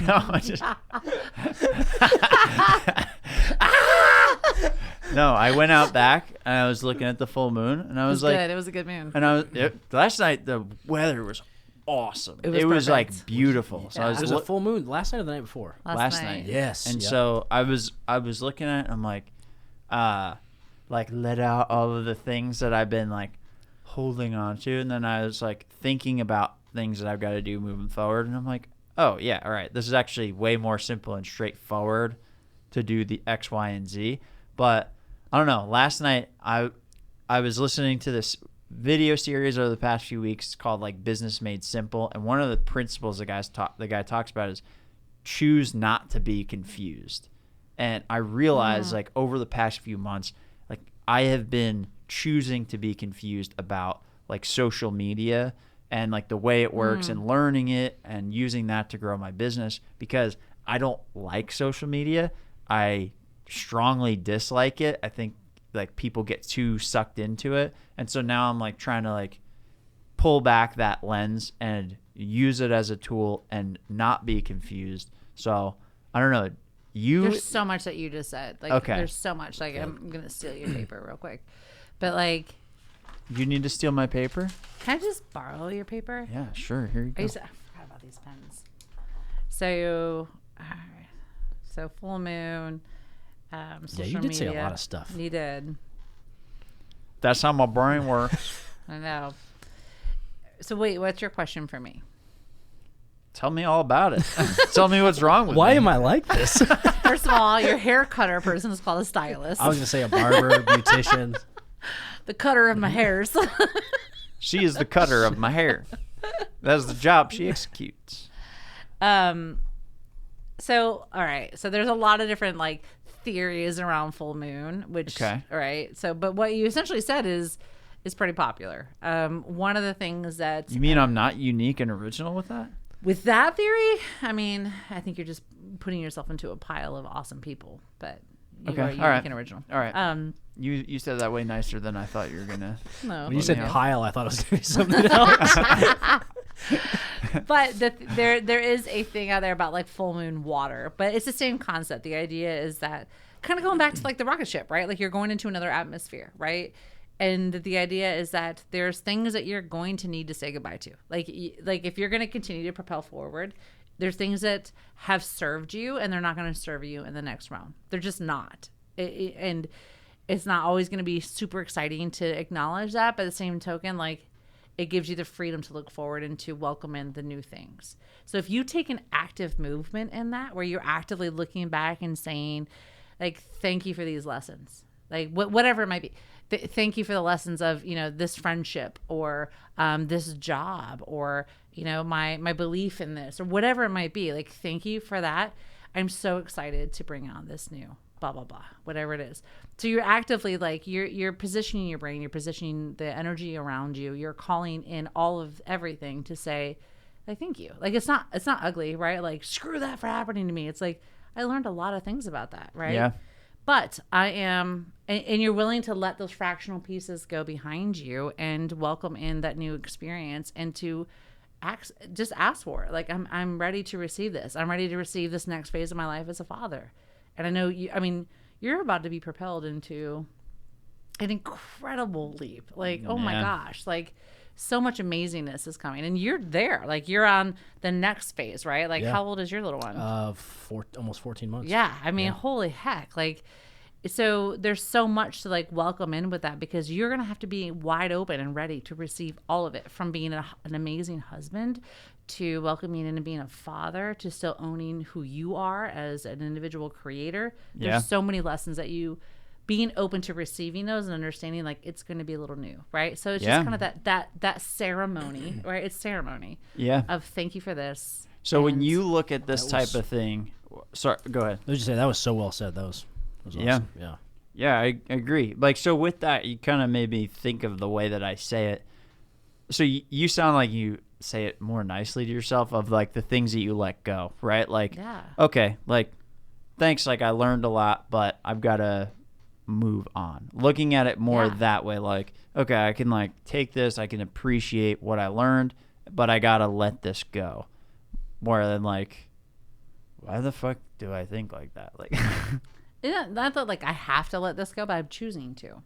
No, I went out back and I was looking at the full moon and I was like, good. It was a good moon. and last night the weather was awesome. It was was like perfect. beautiful. So I Yeah. was It was a full moon last night or the night before? last night. Yes. And yep. so I was looking at it, I'm like let out all of the things that I've been like holding on to, and then I was like thinking about things that I've got to do moving forward, and I'm like, oh yeah, all right, this is actually way more simple and straightforward to do the X, Y, and Z. But I don't know, last night I was listening to this video series over the past few weeks called like Business Made Simple, and one of the principles the guy talks about is choose not to be confused. And I realized like over the past few months, like I have been choosing to be confused about like social media and like the way it works and learning it and using that to grow my business, because I don't like social media. I strongly dislike it. I think like people get too sucked into it. And so now I'm like trying to like pull back that lens and use it as a tool and not be confused. So I don't know. There's so much that you just said. Like, Okay. There's so much. Like, I'm gonna steal your paper real quick, but like, You need to steal my paper? can I just borrow your paper? Yeah, sure. Here you I go. forgot about these pens. So, so full moon. Social you did say a media. lot of stuff. You did. That's how my brain works. I know. So wait, what's your question for me? Tell me all about it. Tell me what's wrong with Why me. am I like this? First of all, your hair cutter person is called a stylist. I was gonna say a barber, beautician. The cutter of my hairs. She is the cutter of my hair. That's the job she executes. So all right. So there's a lot of different like theories around full moon, which Okay. all right. So but what you essentially said is pretty popular. One of the things that You mean I'm not unique and original with that? with that theory, I mean, I think you're just putting yourself into a pile of awesome people, but you Okay, are all unique right. and original. All right. Um, You said that way nicer than I thought you were gonna. no. When you said Yeah. pile, I thought it was gonna be something else. But there is a thing out there about like full moon water, but it's the same concept. The idea is that kind of going back to like the rocket ship, right? Like you're going into another atmosphere, right? And the idea is that there's things that you're going to need to say goodbye to. Like if you're going to continue to propel forward, there's things that have served you and they're not going to serve you in the next realm. They're just not. And it's not always going to be super exciting to acknowledge that, but at the same token, like it gives you the freedom to look forward and to welcome in the new things. So if you take an active movement in that, where you're actively looking back and saying, like, thank you for these lessons, like whatever it might be. Thank you for the lessons of, this friendship or this job or, my belief in this or whatever it might be. Like, thank you for that. I'm so excited to bring on this new. blah, blah, blah, whatever it is. So you're actively like, you're positioning your brain, you're positioning the energy around you, you're calling in all of everything to say, like, thank you. Like, it's not ugly, right? Like, screw that for happening to me. It's like, I learned a lot of things about that, right? Yeah. But I am, and you're willing to let those fractional pieces go behind you and welcome in that new experience and to just ask for it. Like, I'm ready to receive this. I'm ready to receive this next phase of my life as a father. And I know you're about to be propelled into an incredible leap. Like, oh my gosh, like so much amazingness is coming, and you're there. Like, you're on the next phase, right? Like, how old is your little one? Almost 14 months. Yeah, I mean, holy heck, like. So there's so much to like welcome in with that, because you're going to have to be wide open and ready to receive all of it, from being an amazing husband to welcoming in and being a father to still owning who you are as an individual creator. There's so many lessons that you being open to receiving those and understanding like it's going to be a little new, right? So it's just kind of that ceremony, right? It's ceremony of thank you for this. So when you look at this type of thing, sorry, go ahead. I was just saying that was so well said. That was awesome. Yeah, I agree. Like, so with that, you kind of made me think of the way that I say it. So you sound like you say it more nicely to yourself, of like the things that you let go, right? Like, okay, like, thanks, like I learned a lot, but I've got to move on. Looking at it more that way, like, okay, I can like take this, I can appreciate what I learned, but I got to let this go. More than like, why the fuck do I think like that? Like, not that like I have to let this go, but I'm choosing to.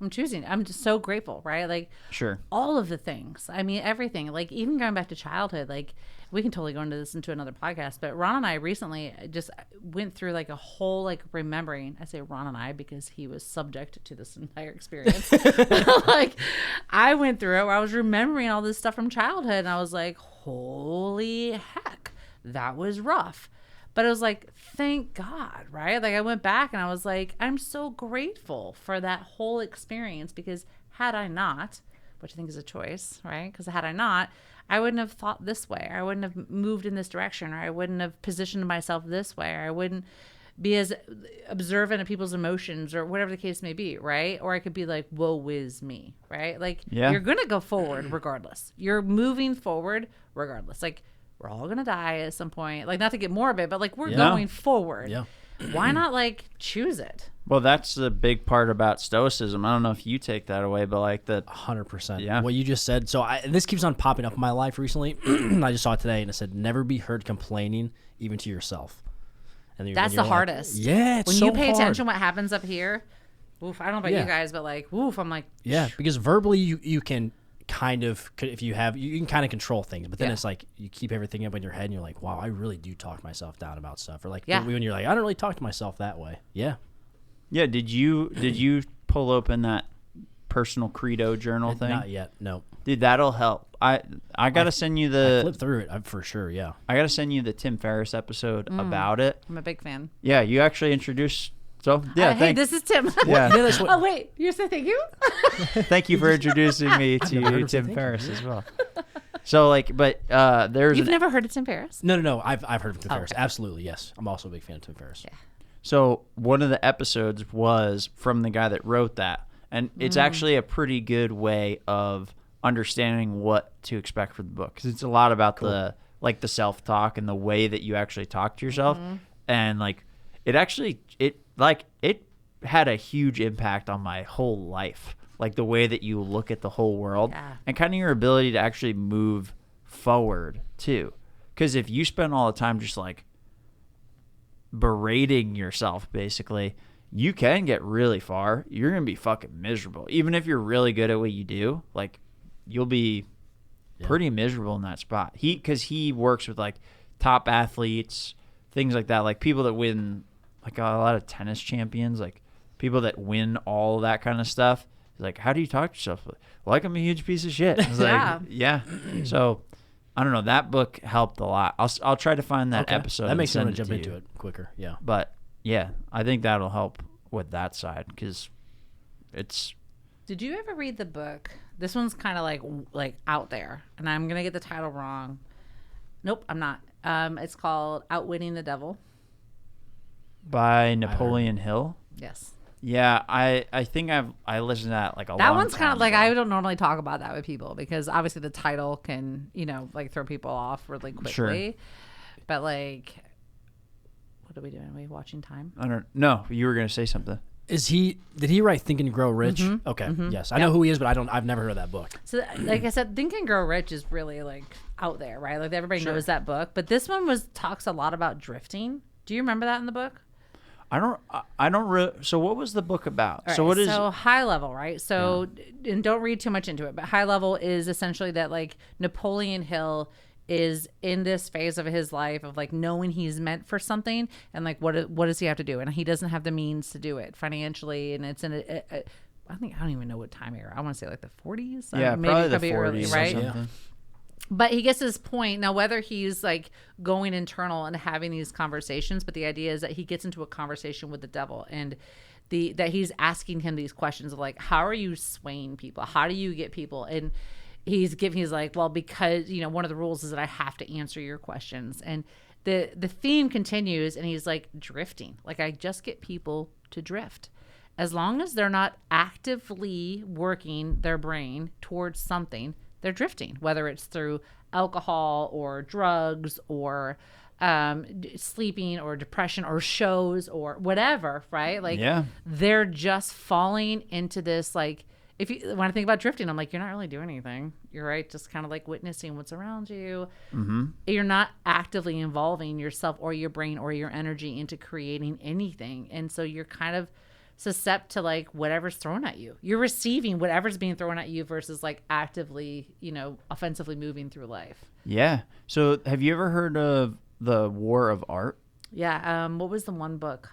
I'm just so grateful, right? Like, sure, all of the things. I mean, everything. Like, even going back to childhood, like, we can totally go into this into another podcast, but Ron and I recently just went through like a whole like remembering. I say Ron and I because he was subject to this entire experience. Like, I went through it where I was remembering all this stuff from childhood, and I was like, holy heck, that was rough. But it was like, thank God, right? Like, I went back and I was like, I'm so grateful for that whole experience, because had I not, which I think is a choice, right? Because had I not, I wouldn't have thought this way, or I wouldn't have moved in this direction, or I wouldn't have positioned myself this way, or I wouldn't be as observant of people's emotions, or whatever the case may be, right? Or I could be like, woe is me, right? Like, you're going to go forward regardless. You're moving forward regardless. Like, we're all going to die at some point. Like, not to get morbid, but like, we're going forward. Yeah. Why not like choose it? Well, that's the big part about Stoicism. I don't know if you take that away, but like the 100%. Yeah. What you just said. So this keeps on popping up in my life recently. I just saw it today, and it said, never be heard complaining, even to yourself. And that's the hardest. Yeah, it's when so you pay hard. attention what happens up here. Oof, I don't know about you guys, but like, oof, I'm like, because verbally you can kind of, if you can kind of control things, but then it's like you keep everything up in your head and you're like, wow, I really do talk myself down about stuff. Or like when you're like, I don't really talk to myself that way. Yeah. Did you pull open that personal credo journal thing? Not yet. No. Dude, that'll help. I gotta send you the. I flipped through it for sure. Yeah. I gotta send you the Tim Ferriss episode about it. I'm a big fan. Yeah, you actually introduced. So hey, this is Tim. Yeah. Oh wait, you said thank you. Thank you for introducing me to Tim Ferriss as well. So like, but there's. You've never heard of Tim Ferriss? No. I've heard of Tim Ferriss. Absolutely, yes. I'm also a big fan of Tim Ferriss. Yeah. So one of the episodes was from the guy that wrote that, and it's actually a pretty good way of understanding what to expect for the book, because it's a lot about the self-talk and the way that you actually talk to yourself, and like it had a huge impact on my whole life, like the way that you look at the whole world and kind of your ability to actually move forward too. Because if you spend all the time just like berating yourself, basically, you can get really far. You're gonna be fucking miserable, even if you're really good at what you do. Like, you'll be pretty miserable in that spot. Because he works with like top athletes, things like that, like people that win, like a lot of tennis champions, like people that win all that kind of stuff. He's like, how do you talk to yourself? Like, I'm a huge piece of shit. I was like, yeah. So I don't know. That book helped a lot. I'll try to find that episode. That makes me want to jump you. into it quicker. Yeah. But yeah, I think that'll help with that side, because it's. Did you ever read the book? This one's kind of like out there, and I'm gonna get the title wrong. Nope, I'm not. It's called Outwitting the Devil. by Napoleon Hill. Yes. Yeah, I think I listened to that like a That long one's kind time of like, ago. I don't normally talk about that with people because obviously the title can, like throw people off really quickly. Sure. But like, what are we doing? Are we watching time? I don't know. You were gonna say something. Did he write Think and Grow Rich? Mm-hmm. Okay. Yes. I know who he is, but I've never heard of that book. So like I said, Think and Grow Rich is really like out there, right? Like everybody knows that book, but this one talks a lot about drifting. Do you remember that in the book? I don't so what was the book about? All So right, what is so high level, right? So and don't read too much into it, but high level is essentially that like Napoleon Hill is in this phase of his life of like knowing he's meant for something and like what does he have to do, and he doesn't have the means to do it financially, and it's in I don't even know what time era. I want to say like the 40s. Yeah, maybe probably the could be 40s early, or right? something. But he gets to this point now, whether he's like going internal and having these conversations, but the idea is that he gets into a conversation with the devil, and that he's asking him these questions of like, how are you swaying people? How do you get people? And he's like, well, because one of the rules is that I have to answer your questions. And the theme continues, and he's like, drifting. Like, I just get people to drift. As long as they're not actively working their brain towards something, they're drifting, whether it's through alcohol or drugs or sleeping or depression or shows or whatever, right? Like, they're just falling into this, like, when I think about drifting, I'm like, you're not really doing anything. You're right. Just kind of like witnessing what's around you. Mm-hmm. You're not actively involving yourself or your brain or your energy into creating anything. And so you're kind of suscept to like whatever's thrown at you. You're receiving whatever's being thrown at you versus like actively, offensively moving through life. Yeah. So have you ever heard of The War of Art? Yeah. What was the one book?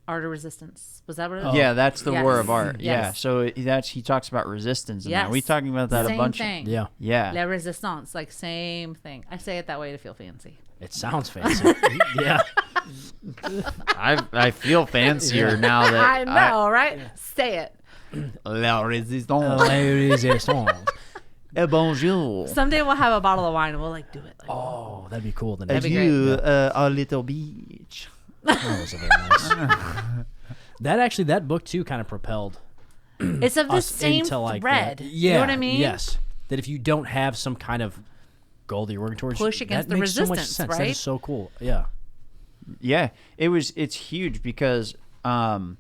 Art of Resistance. Was that what it was? Yeah, that's The War of Art. Yes. Yeah. So he talks about resistance in that. Yes. We talking about that Same a bunch. thing. Yeah. Yeah. La Resistance, like same thing. I say it that way to feel fancy. It sounds fancy. Yeah. I feel fancier now that I know, right? Say it. La Resistance. Bonjour. Someday we'll have a bottle of wine and we'll like do it. Like, Oh, that'd be cool. That'd be great. You a little beach. That was a very nice. That book too kind of propelled it's of the us same into like thread. that. You know what I mean? Yes. That if you don't have some kind of goal that you're working towards, Push against that the makes so much resistance, sense. That right? is so cool. Yeah. Yeah, it's huge because part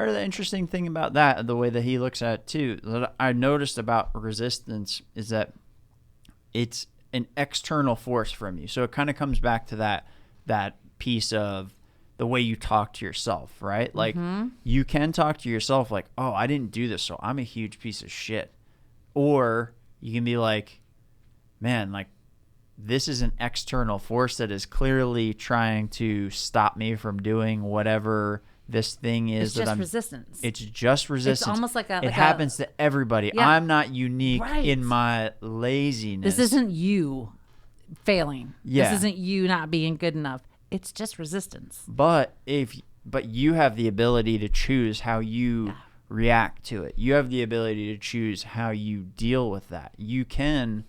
of the interesting thing about that, the way that he looks at it too, that I noticed about resistance is that it's an external force from you. So it kind of comes back to that piece of the way you talk to yourself, right? Like you can talk to yourself like, oh, I didn't do this, so I'm a huge piece of shit. Or you can be like, man, like, this is an external force that is clearly trying to stop me from doing whatever this thing is. It's just resistance. It's just resistance. It's almost like it happens to everybody. Yeah. I'm not unique Right. in my laziness. This isn't you failing. Yeah. This isn't you not being good enough. It's just resistance. But you have the ability to choose how you react to it. You have the ability to choose how you deal with that. You can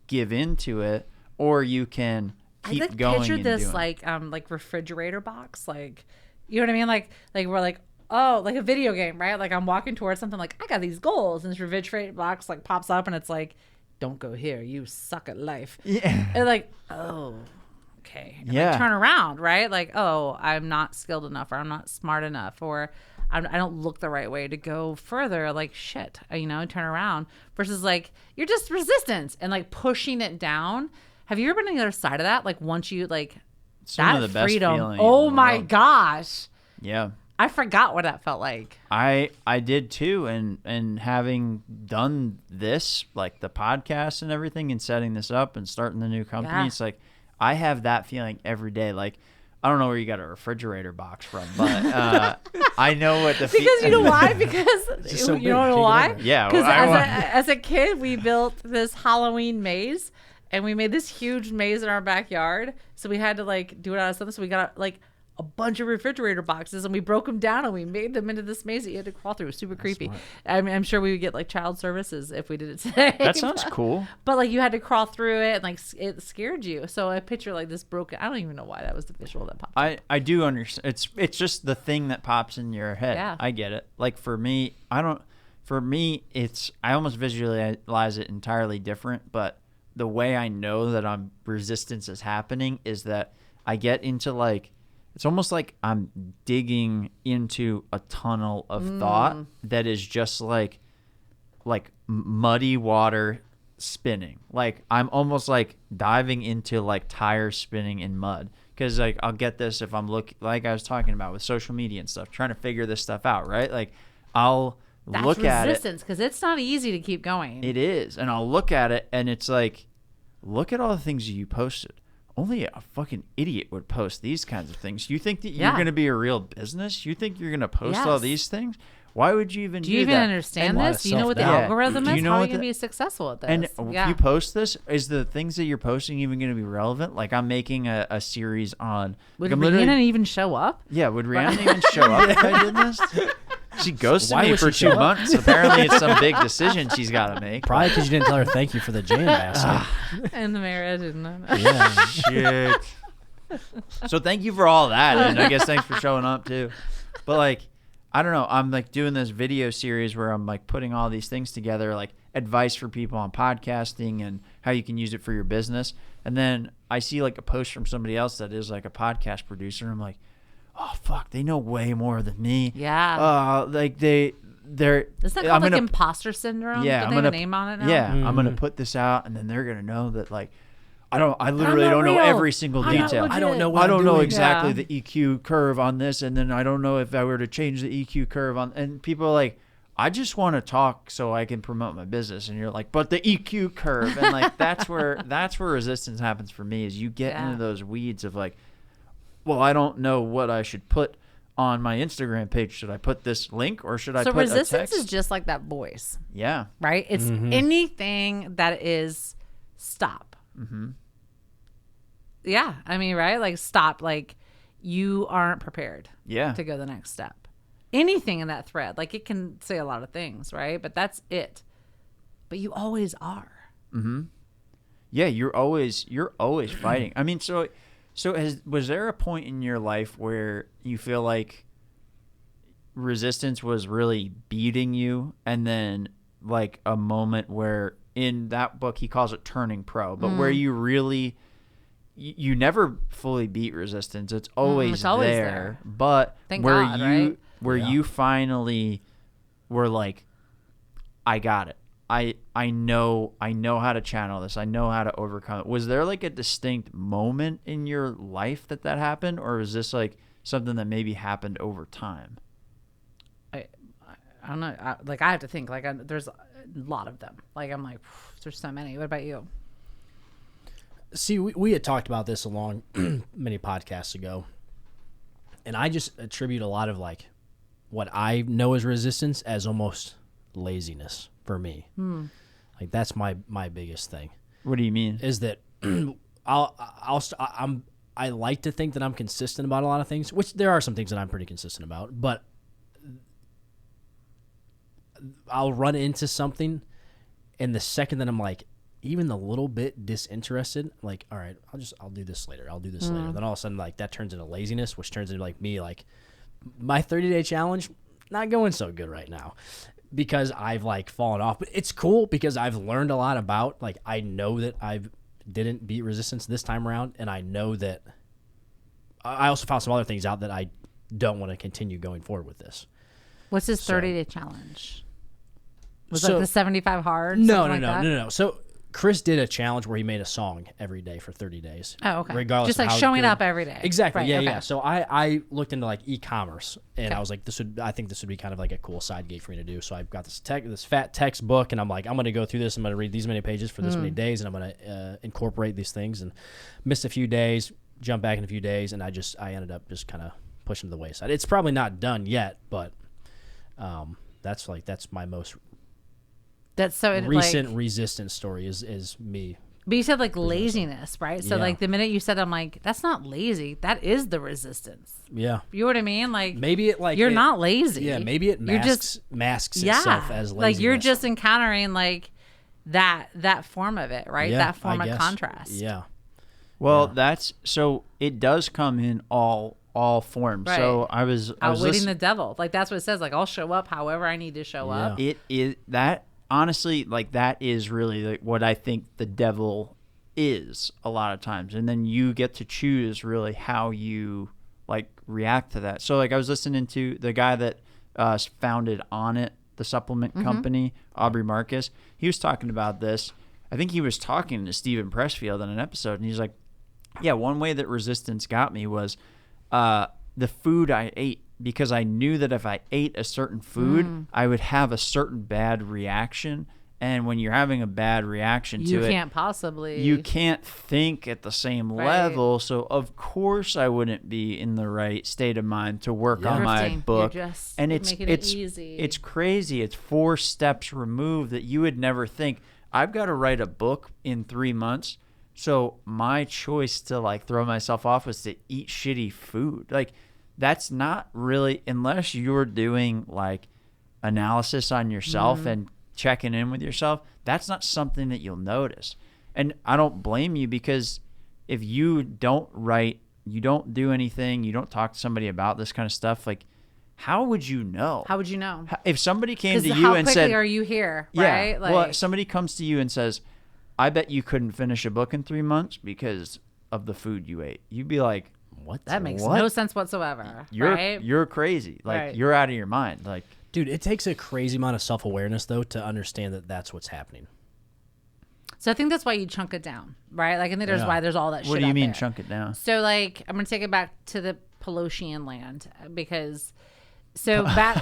give into it, or you can keep I like going. picture and this doing. like refrigerator box, like, you know what I mean? Like we're like, oh, like a video game, right? Like I'm walking towards something, like I got these goals, and this refrigerator box like pops up, and it's like, don't go here, you suck at life. Yeah. And like, oh, okay. And Yeah. like, turn around, right? Like, oh, I'm not skilled enough, or I'm not smart enough, or I don't look the right way to go further. Like, shit, turn around. Versus like, you're just resistance and like pushing it down. Have you ever been on the other side of that? Like once you like It's that one of the best freedom. feelings Oh in the my world. gosh. Yeah. I forgot what that felt like. I did too, and having done this, like the podcast and everything, and setting this up and starting the new company, Yeah. it's like I have that feeling every day. Like, I don't know where you got a refrigerator box from, but I know what the Because you know why? Because just so you big. know Can't get why? over it. Yeah, Because well, as a kid, we built this Halloween maze, and we made this huge maze in our backyard. So we had to like do it out of something. So we got like a bunch of refrigerator boxes, and we broke them down and we made them into this maze that you had to crawl through. It was super creepy. Smart. I mean, I'm sure we would get like child services if we did it today. That sounds cool. But like you had to crawl through it, and like it scared you. So I picture like this broken. I don't even know why that was the visual that popped. I do understand. It's just the thing that pops in your head. Yeah. I get it. Like for me, it's I almost visualize it entirely different. But the way I know that resistance is happening is that I get into like, it's almost like I'm digging into a tunnel of thought that is just like muddy water spinning. Like I'm almost like diving into like tires spinning in mud. Because like I'll get this if I'm like I was talking about with social media and stuff, trying to figure this stuff out, right? Like I'll look at it. That's resistance, because it's not easy to keep going. It is, and I'll look at it, and it's like, look at all the things you posted. Only a fucking idiot would post these kinds of things. You think that you're going to be a real business? You think you're going to post all these things? Why would you even do that? Do you even understand this? Do you know what the algorithm is? How are you going to be successful at this? And if you post this, is the things that you're posting even going to be relevant? Like I'm making a series on... Would Rhiannon even show up? Yeah, would Rhiannon even show up if I did this? She ghosted Why me would for she 2 show up? months. Apparently it's some big decision she's got to make. Probably because you didn't tell her thank you for the jam basket. And the marriage and Yeah. Shit. So thank you for all that, and I guess thanks for showing up too. But like, I don't know, I'm like doing this video series where I'm like putting all these things together, like advice for people on podcasting and how you can use it for your business. And then I see like a post from somebody else that is like a podcast producer, and I'm like, oh fuck, they know way more than me. Yeah. Like they're Is that called like imposter syndrome? Yeah, Don't they have a name on it now? Yeah, I'm gonna put this out, and then they're gonna know that like I literally don't know every single detail. I don't know I don't know doing. exactly the EQ curve on this, and then I don't know if I were to change the EQ curve on. And people are like, I just want to talk so I can promote my business. And you're like, but the EQ curve, and like that's where resistance happens for me. Is you get into those weeds of like, well, I don't know what I should put on my Instagram page. Should I put this link or should I put a text? So resistance is just like that voice. Yeah. Right? It's anything that is stop. Mm-hmm. Yeah. I mean, right? Like stop. Like you aren't prepared to go the next step. Anything in that thread. Like it can say a lot of things, right? But that's it. But you always are. Mm-hmm. Yeah, you're always fighting. I mean, so was there a point in your life where you feel like resistance was really beating you, and then like a moment where in that book he calls it turning pro, but where you really you never fully beat resistance. It's always there. But Thank where God, you right? you finally were like, I got it. I know how to channel this. I know how to overcome it. Was there like a distinct moment in your life that happened, or is this like something that maybe happened over time? I don't know. I have to think. There's a lot of them. Like I'm like, there's so many. What about you? See, we had talked about this along many podcasts ago, and I just attribute a lot of like what I know as resistance as almost laziness for me. Like that's my biggest thing. What do you mean? Is that I like to think that I'm consistent about a lot of things, which there are some things that I'm pretty consistent about, but I'll run into something, and the second that I'm like even a little bit disinterested, like, all right, I'll do this later. I'll do this later. Then all of a sudden, like that turns into laziness, which turns into like me, like my 30-day challenge, not going so good right now because I've like fallen off. But it's cool because I've learned a lot about, like, I know that I didn't beat resistance this time around, and I know that I also found some other things out that I don't want to continue going forward with this. What's his 30-day challenge? Was like the 75 hard? No. So Chris did a challenge where he made a song every day for 30 days. Oh, okay. Regardless just of like how showing good. up every day. Exactly. Right, Yeah, okay. yeah. So I looked into like e-commerce, and I was like, I think this would be kind of like a cool side gig for me to do. So I've got this fat textbook, and I'm like, I'm going to go through this. I'm going to read these many pages for this many days, and I'm going to incorporate these things. And missed a few days, jump back in a few days, and I ended up just kind of pushing to the wayside. It's probably not done yet, but that's my most That's so recent resistance story is me But you said like laziness, right? So Yeah. like the minute you said, I'm like, that's not lazy. That is the resistance. Yeah. You know what I mean? Like Maybe it you're not lazy. Yeah, maybe it masks itself as laziness. Like you're just encountering like that form of it, right? Yeah, that form I of guess. contrast. Yeah. Well, that's so it does come in all forms. Right. So I was Outwitting the devil. Like that's what it says. Like I'll show up however I need to show up. It is that honestly, like that is really like what I think the devil is a lot of times, and then you get to choose really how you like react to that. So like I was listening to the guy that founded On It, the supplement company, Aubrey Marcus. He was talking about this. I think he was talking to Stephen Pressfield on an episode, and he's like, yeah, one way that resistance got me was the food I ate, because I knew that if I ate a certain food, I would have a certain bad reaction. And when you're having a bad reaction to it, you can't think at the same level. So of course I wouldn't be in the right state of mind to work on my book. And it's easy. It's crazy. It's 4 steps removed that you would never think. I've got to write a book in 3 months. So my choice to like throw myself off was to eat shitty food. Like that's not really, unless you're doing like analysis on yourself and checking in with yourself, that's not something that you'll notice. And I don't blame you, because if you don't write, you don't do anything, you don't talk to somebody about this kind of stuff, like how would you know? How would you know? If somebody came to you how and quickly said, are you here? yeah, Right? Like, well, somebody comes to you and says, I bet you couldn't finish a book in 3 months because of the food you ate. You'd be like, what? That makes no sense whatsoever. You're crazy. Like you're out of your mind. Like, dude, it takes a crazy amount of self-awareness though to understand that that's what's happening. So I think that's why you chunk it down, right? Like I think there's why there's all that shit. What do you out mean there. chunk it down? So like I'm gonna take it back to the Pelosian land, because so back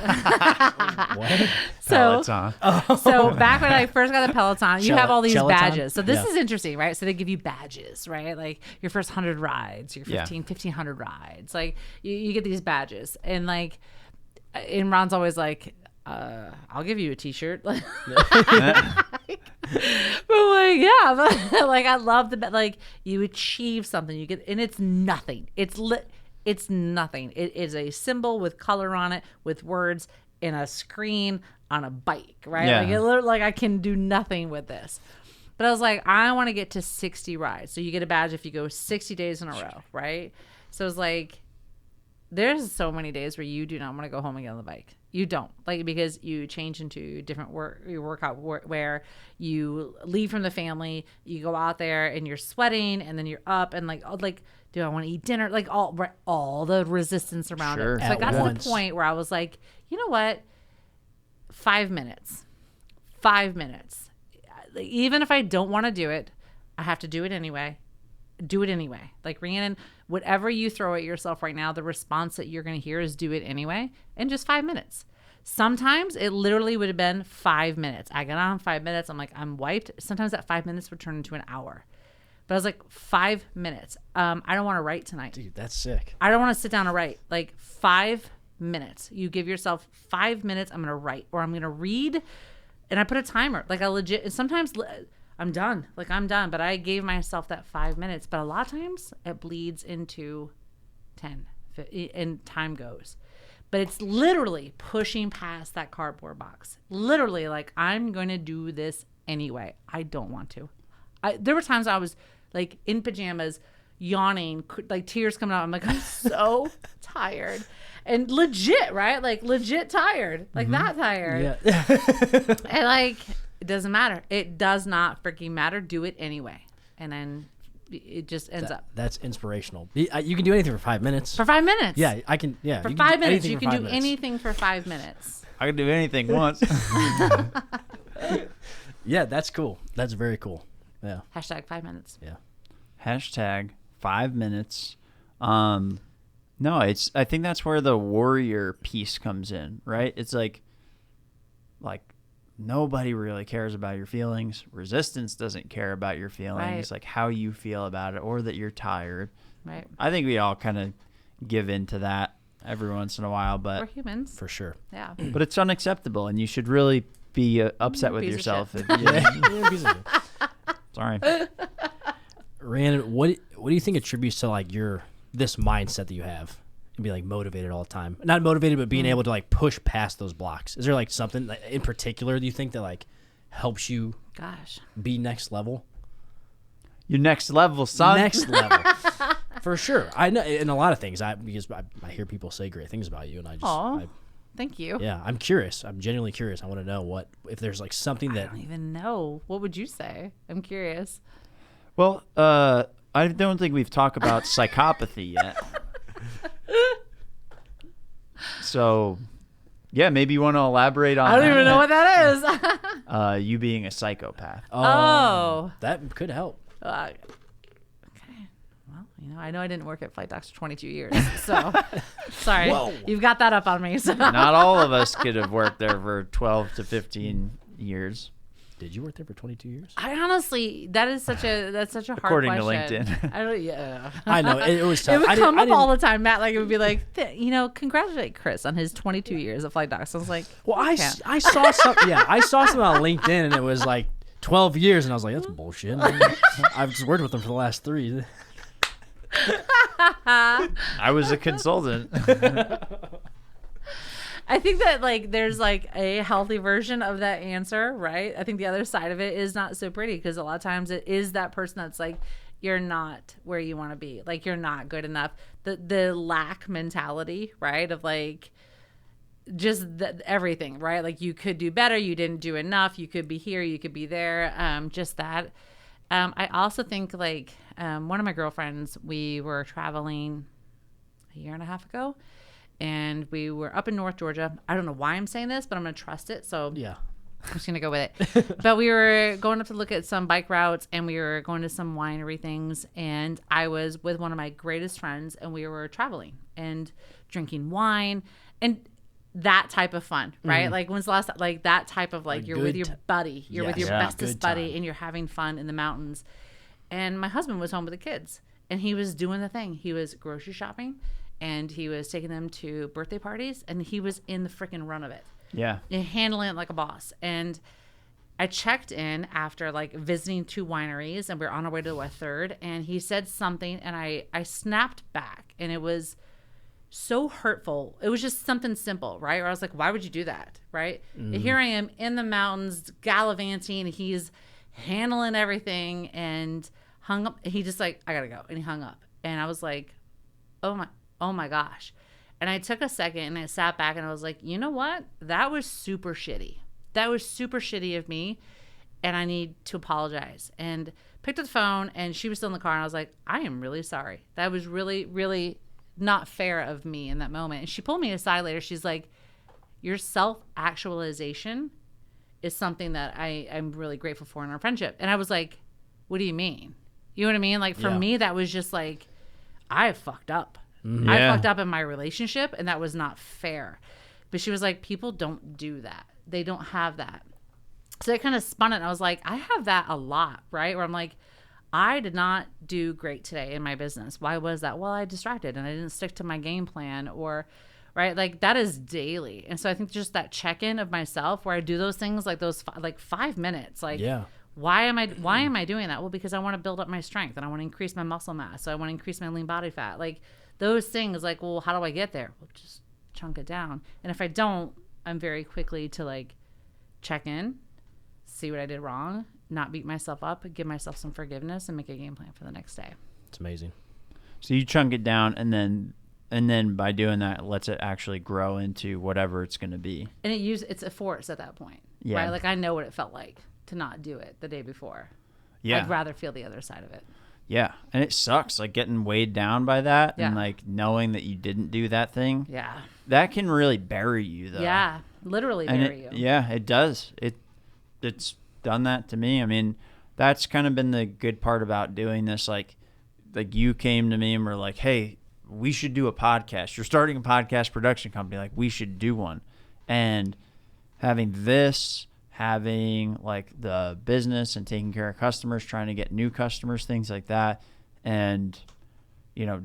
What? so Peloton. so back when I first got a Peloton, you have all these Peloton? badges. So this Yeah. is interesting, right? So they give you badges, right? Like your first 100 rides, your 1,500 rides. Like you get these badges, and like, and Ron's always like, I'll give you a t-shirt. But like, yeah, but like I love like you achieve something, you get, and it's nothing. It's nothing. It is a symbol with color on it, with words, in a screen on a bike, right? Yeah. Like it literally, like I can do nothing with this. But I was like, I want to get to 60 rides. So you get a badge if you go 60 days in a row, right? So it's like, there's so many days where you do not want to go home and get on the bike. You don't, like, because you change into different workout where you leave from the family, you go out there and you're sweating, and then you're up and like, do I want to eat dinner? Like all the resistance around it. So I got to the point where I was like, you know what? 5 minutes. 5 minutes. Even if I don't want to do it, I have to do it anyway. Do it anyway. Like Rhiannon, whatever you throw at yourself right now, the response that you're going to hear is do it anyway in just 5 minutes. Sometimes it literally would have been 5 minutes. I got on 5 minutes. I'm like, I'm wiped. Sometimes that 5 minutes would turn into an hour. But I was like, 5 minutes. I don't want to write tonight. Dude, that's sick. I don't want to sit down and write. Like 5 minutes. You give yourself 5 minutes. I'm going to write, or I'm going to read. And I put a timer. Like I legit, and sometimes I'm done. Like I'm done. But I gave myself that 5 minutes. But a lot of times it bleeds into 10 and time goes. But it's literally pushing past that cardboard box. Literally, like, I'm going to do this anyway. I don't want to. There were times I was like in pajamas, yawning, like tears coming out. I'm like, I'm so tired. And legit, right? Like legit tired. Like that tired. Yeah. And like, it doesn't matter. It does not freaking matter. Do it anyway. And then it just ends up. That's inspirational. You can do anything for 5 minutes. For 5 minutes. Yeah, I can. Yeah. For you 5 can do minutes. anything You for can 5 do minutes. anything for 5 minutes. I can do anything once. Yeah, that's cool. That's very cool. Yeah. Hashtag 5 minutes. Yeah. Hashtag 5 minutes. No, I think that's where the warrior piece comes in, right? It's like nobody really cares about your feelings. Resistance doesn't care about your feelings, like how you feel about it, or that you're tired. Right. I think we all kind of give in to that every once in a while, We're but humans. For sure. Yeah. but it's unacceptable, and you should really be upset with Piece of yourself. shit. If, Sorry. Rhiannon, what do you think attributes to like this mindset that you have and be like motivated all the time? Not motivated, but being able to like push past those blocks. Is there like something in particular do you think that like helps you be next level? Your next level, son. Next level. For sure. I know in a lot of things because I hear people say great things about you and thank you. Yeah, I'm curious. I'm genuinely curious. I want to know if there's like something that I don't even know. What would you say? I'm curious. Well, I don't think we've talked about psychopathy yet. So, yeah, maybe you want to elaborate on that. I don't even know what that is. You being a psychopath. Oh. That could help. Okay. Well, I know I didn't work at Flight Docs for 22 years, so sorry. Whoa. You've got that up on me. So. Not all of us could have worked there for 12 to 15 years. Did you work there for 22 years? I honestly, that's such a hard According question. to LinkedIn. I don't. Yeah. I know it was tough. It would come up all the time, Matt. Like it would be like, congratulate Chris on his 22 years of Flight Docs. I was like, well, I saw some. Yeah, I saw something on LinkedIn, and it was like 12 years, and I was like, that's bullshit. I've just worked with them for the last 3. I was a consultant. I think that like there's like a healthy version of that answer, right? I think the other side of it is not so pretty because a lot of times it is that person that's like, you're not where you want to be, like you're not good enough. The lack mentality, right? Of like just everything, right? Like you could do better, you didn't do enough, you could be here, you could be there. Just that. I also think like one of my girlfriends, we were traveling a year and a half ago. And we were up in North Georgia. I don't know why I'm saying this, but I'm going to trust it. So yeah, I'm just going to go with it. But we were going up to look at some bike routes and we were going to some winery things. And I was with one of my greatest friends and we were traveling and drinking wine and that type of fun, right? Mm-hmm. Like when's the last, like that type of like you're with your buddy, you're with your bestest buddy and you're having fun in the mountains. And my husband was home with the kids and he was doing the thing. He was grocery shopping. And he was taking them to birthday parties, and he was in the freaking run of it. Yeah. And handling it like a boss. And I checked in after, like, visiting 2 wineries, and we were on our way to a 3rd, and he said something, and I snapped back, and it was so hurtful. It was just something simple, right? Where I was like, why would you do that, right? Mm-hmm. And here I am in the mountains, gallivanting, and he's handling everything, and hung up. He just like, I got to go. And he hung up. And I was like, oh my gosh. And I took a second and I sat back and I was like, you know what? That was super shitty. That was super shitty of me. And I need to apologize. And picked up the phone and she was still in the car. And I was like, I am really sorry. That was really, really not fair of me in that moment. And she pulled me aside later. She's like, your self-actualization is something that I'm really grateful for in our friendship. And I was like, what do you mean? You know what I mean? Like for me, that was just like, I fucked up. Mm-hmm. I fucked up in my relationship and that was not fair. But she was like, people don't do that. They don't have that. So I kind of spun it and I was like, I have that a lot, right? Where I'm like, I did not do great today in my business. Why was that? Well, I distracted and I didn't stick to my game plan or, right? Like that is daily. And so I think just that check-in of myself where I do those things like those, like 5 minutes, like, why am I doing that? Well, because I want to build up my strength and I want to increase my muscle mass. So I want to increase my lean body fat. Like those things like, well, how do I get there? Well, just chunk it down. And if I don't, I'm very quickly to like check in, see what I did wrong, not beat myself up, give myself some forgiveness and make a game plan for the next day. It's amazing. So you chunk it down and then by doing that, it lets it actually grow into whatever it's going to be. And it's a force at that point. Yeah. Right? Like I know what it felt like to not do it the day before. Yeah. I'd rather feel the other side of it. Yeah. And it sucks, like getting weighed down by that and like knowing that you didn't do that thing. Yeah. That can really bury you though. Yeah. Literally bury you. Yeah, it does. It's done that to me. I mean, that's kind of been the good part about doing this. Like you came to me and were like, hey, we should do a podcast. You're starting a podcast production company. Like we should do one. And having like the business and taking care of customers, trying to get new customers, things like that. And,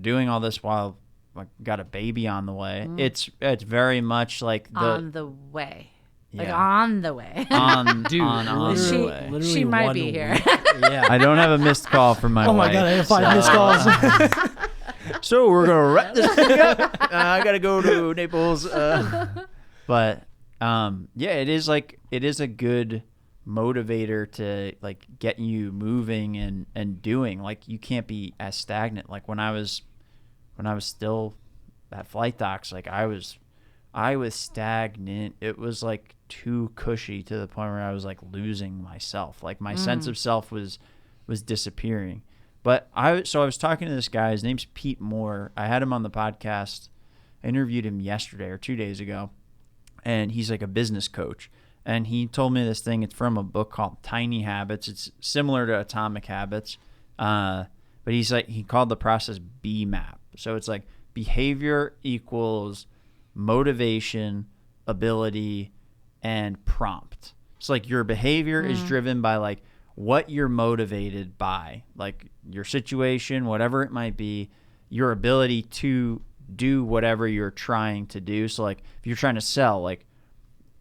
doing all this while I got a baby on the way. It's very much like on the way. Yeah. Like on the way. On the way. She might be here. Yeah. I don't have a missed call from my Oh wife. my God, I have 5 missed calls. So we're gonna wrap this thing up. I gotta go to Naples. But yeah, it is a good motivator to like get you moving and doing. Like you can't be as stagnant. Like when I was still at Flight Docs, like I was stagnant. It was like too cushy to the point where I was like losing myself. Like my sense of self was disappearing. But I was talking to this guy. His name's Pete Moore. I had him on the podcast. I interviewed him yesterday or 2 days ago, and he's like a business coach. And he told me this thing. It's from a book called Tiny Habits. It's similar to Atomic Habits, but he called the process BMAP. So it's like behavior equals motivation, ability, and prompt. It's like your behavior is driven by like what you're motivated by, like your situation, whatever it might be, your ability to do whatever you're trying to do. So like if you're trying to sell, like,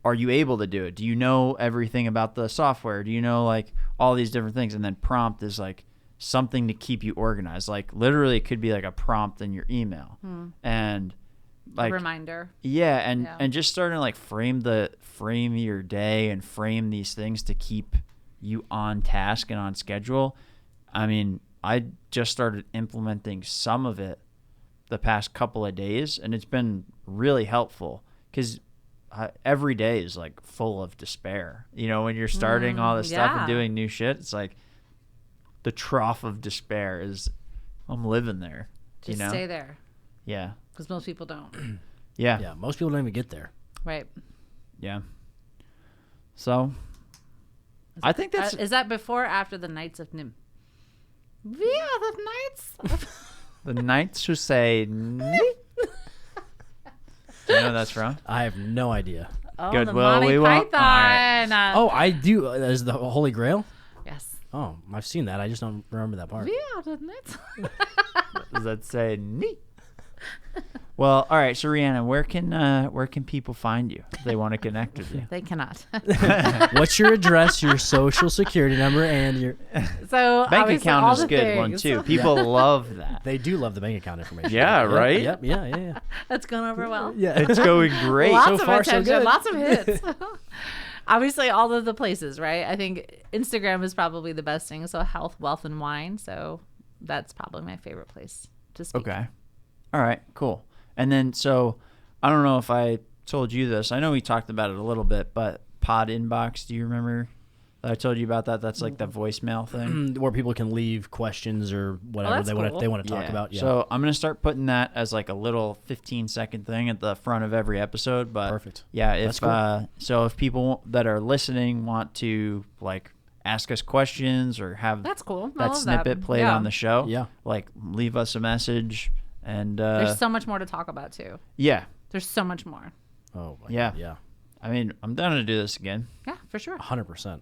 are you able to do it? Do you know everything about the software? Do you know like all these different things? And then prompt is like something to keep you organized. Like literally it could be like a prompt in your email and like a reminder. Yeah. And just starting to like frame your day and frame these things to keep you on task and on schedule. I mean, I just started implementing some of it the past couple of days, and it's been really helpful because every day is like full of despair. You know, when you're starting all this stuff and doing new shit, it's like the trough of despair is I'm living there. Just you know? stay there. Yeah. Because most people don't. Yeah. Yeah, most people don't even get there. Right. Yeah. So I think that's Is that before or after the Knights of Nim? We are the Knights. the Knights who say "Nee." Do you know who that's from? I have no idea. Oh, Good. the Well, Monty we won't- Python. Oh, I do. Is the Holy Grail? Yes. Oh, I've seen that. I just don't remember that part. We are the Knights. Does that say "Nee"? Well, all right. So Rhiannon, where can people find you if they want to connect with you? They cannot. What's your address, your social security number, and your... So Bank obviously, all account is the a good one things. too. People love that. They do love the bank account information. Yeah, Yep, right? Yep, yeah. That's gone over well. Yeah. It's going great. Lots So of far, so attention, good. lots of hits. Obviously, all of the places, right? I think Instagram is probably the best thing. So health, wealth, and wine. So that's probably my favorite place to speak. Okay. All right. Cool. And then, so I don't know if I told you this. I know we talked about it a little bit, but Pod Inbox, do you remember that I told you about that? That's like the voicemail thing. Where people can leave questions or whatever that's they cool. want to talk about. Yeah. So I'm going to start putting that as like a little 15-second thing at the front of every episode. But Perfect. Yeah. That's If cool. So if people that are listening want to like ask us questions or have That's cool. I that love snippet played Yeah. on the show, Yeah. like leave us a message. And There's so much more to talk about too. yeah. There's so much more. Oh, my Yeah. God, yeah. I mean, I'm down to do this again. Yeah, for sure. 100%.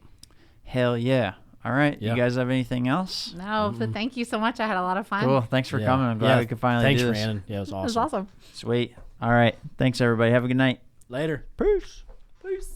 Hell yeah. All right. Yeah. You guys have anything else? No, but thank you so much. I had a lot of fun. Cool. Thanks for Yeah. coming. I'm glad Yeah. we could finally Thanks, do this. Rhiannon. Yeah, it was awesome. It was awesome. Sweet. All right. Thanks, everybody. Have a good night. Later. Peace. Peace.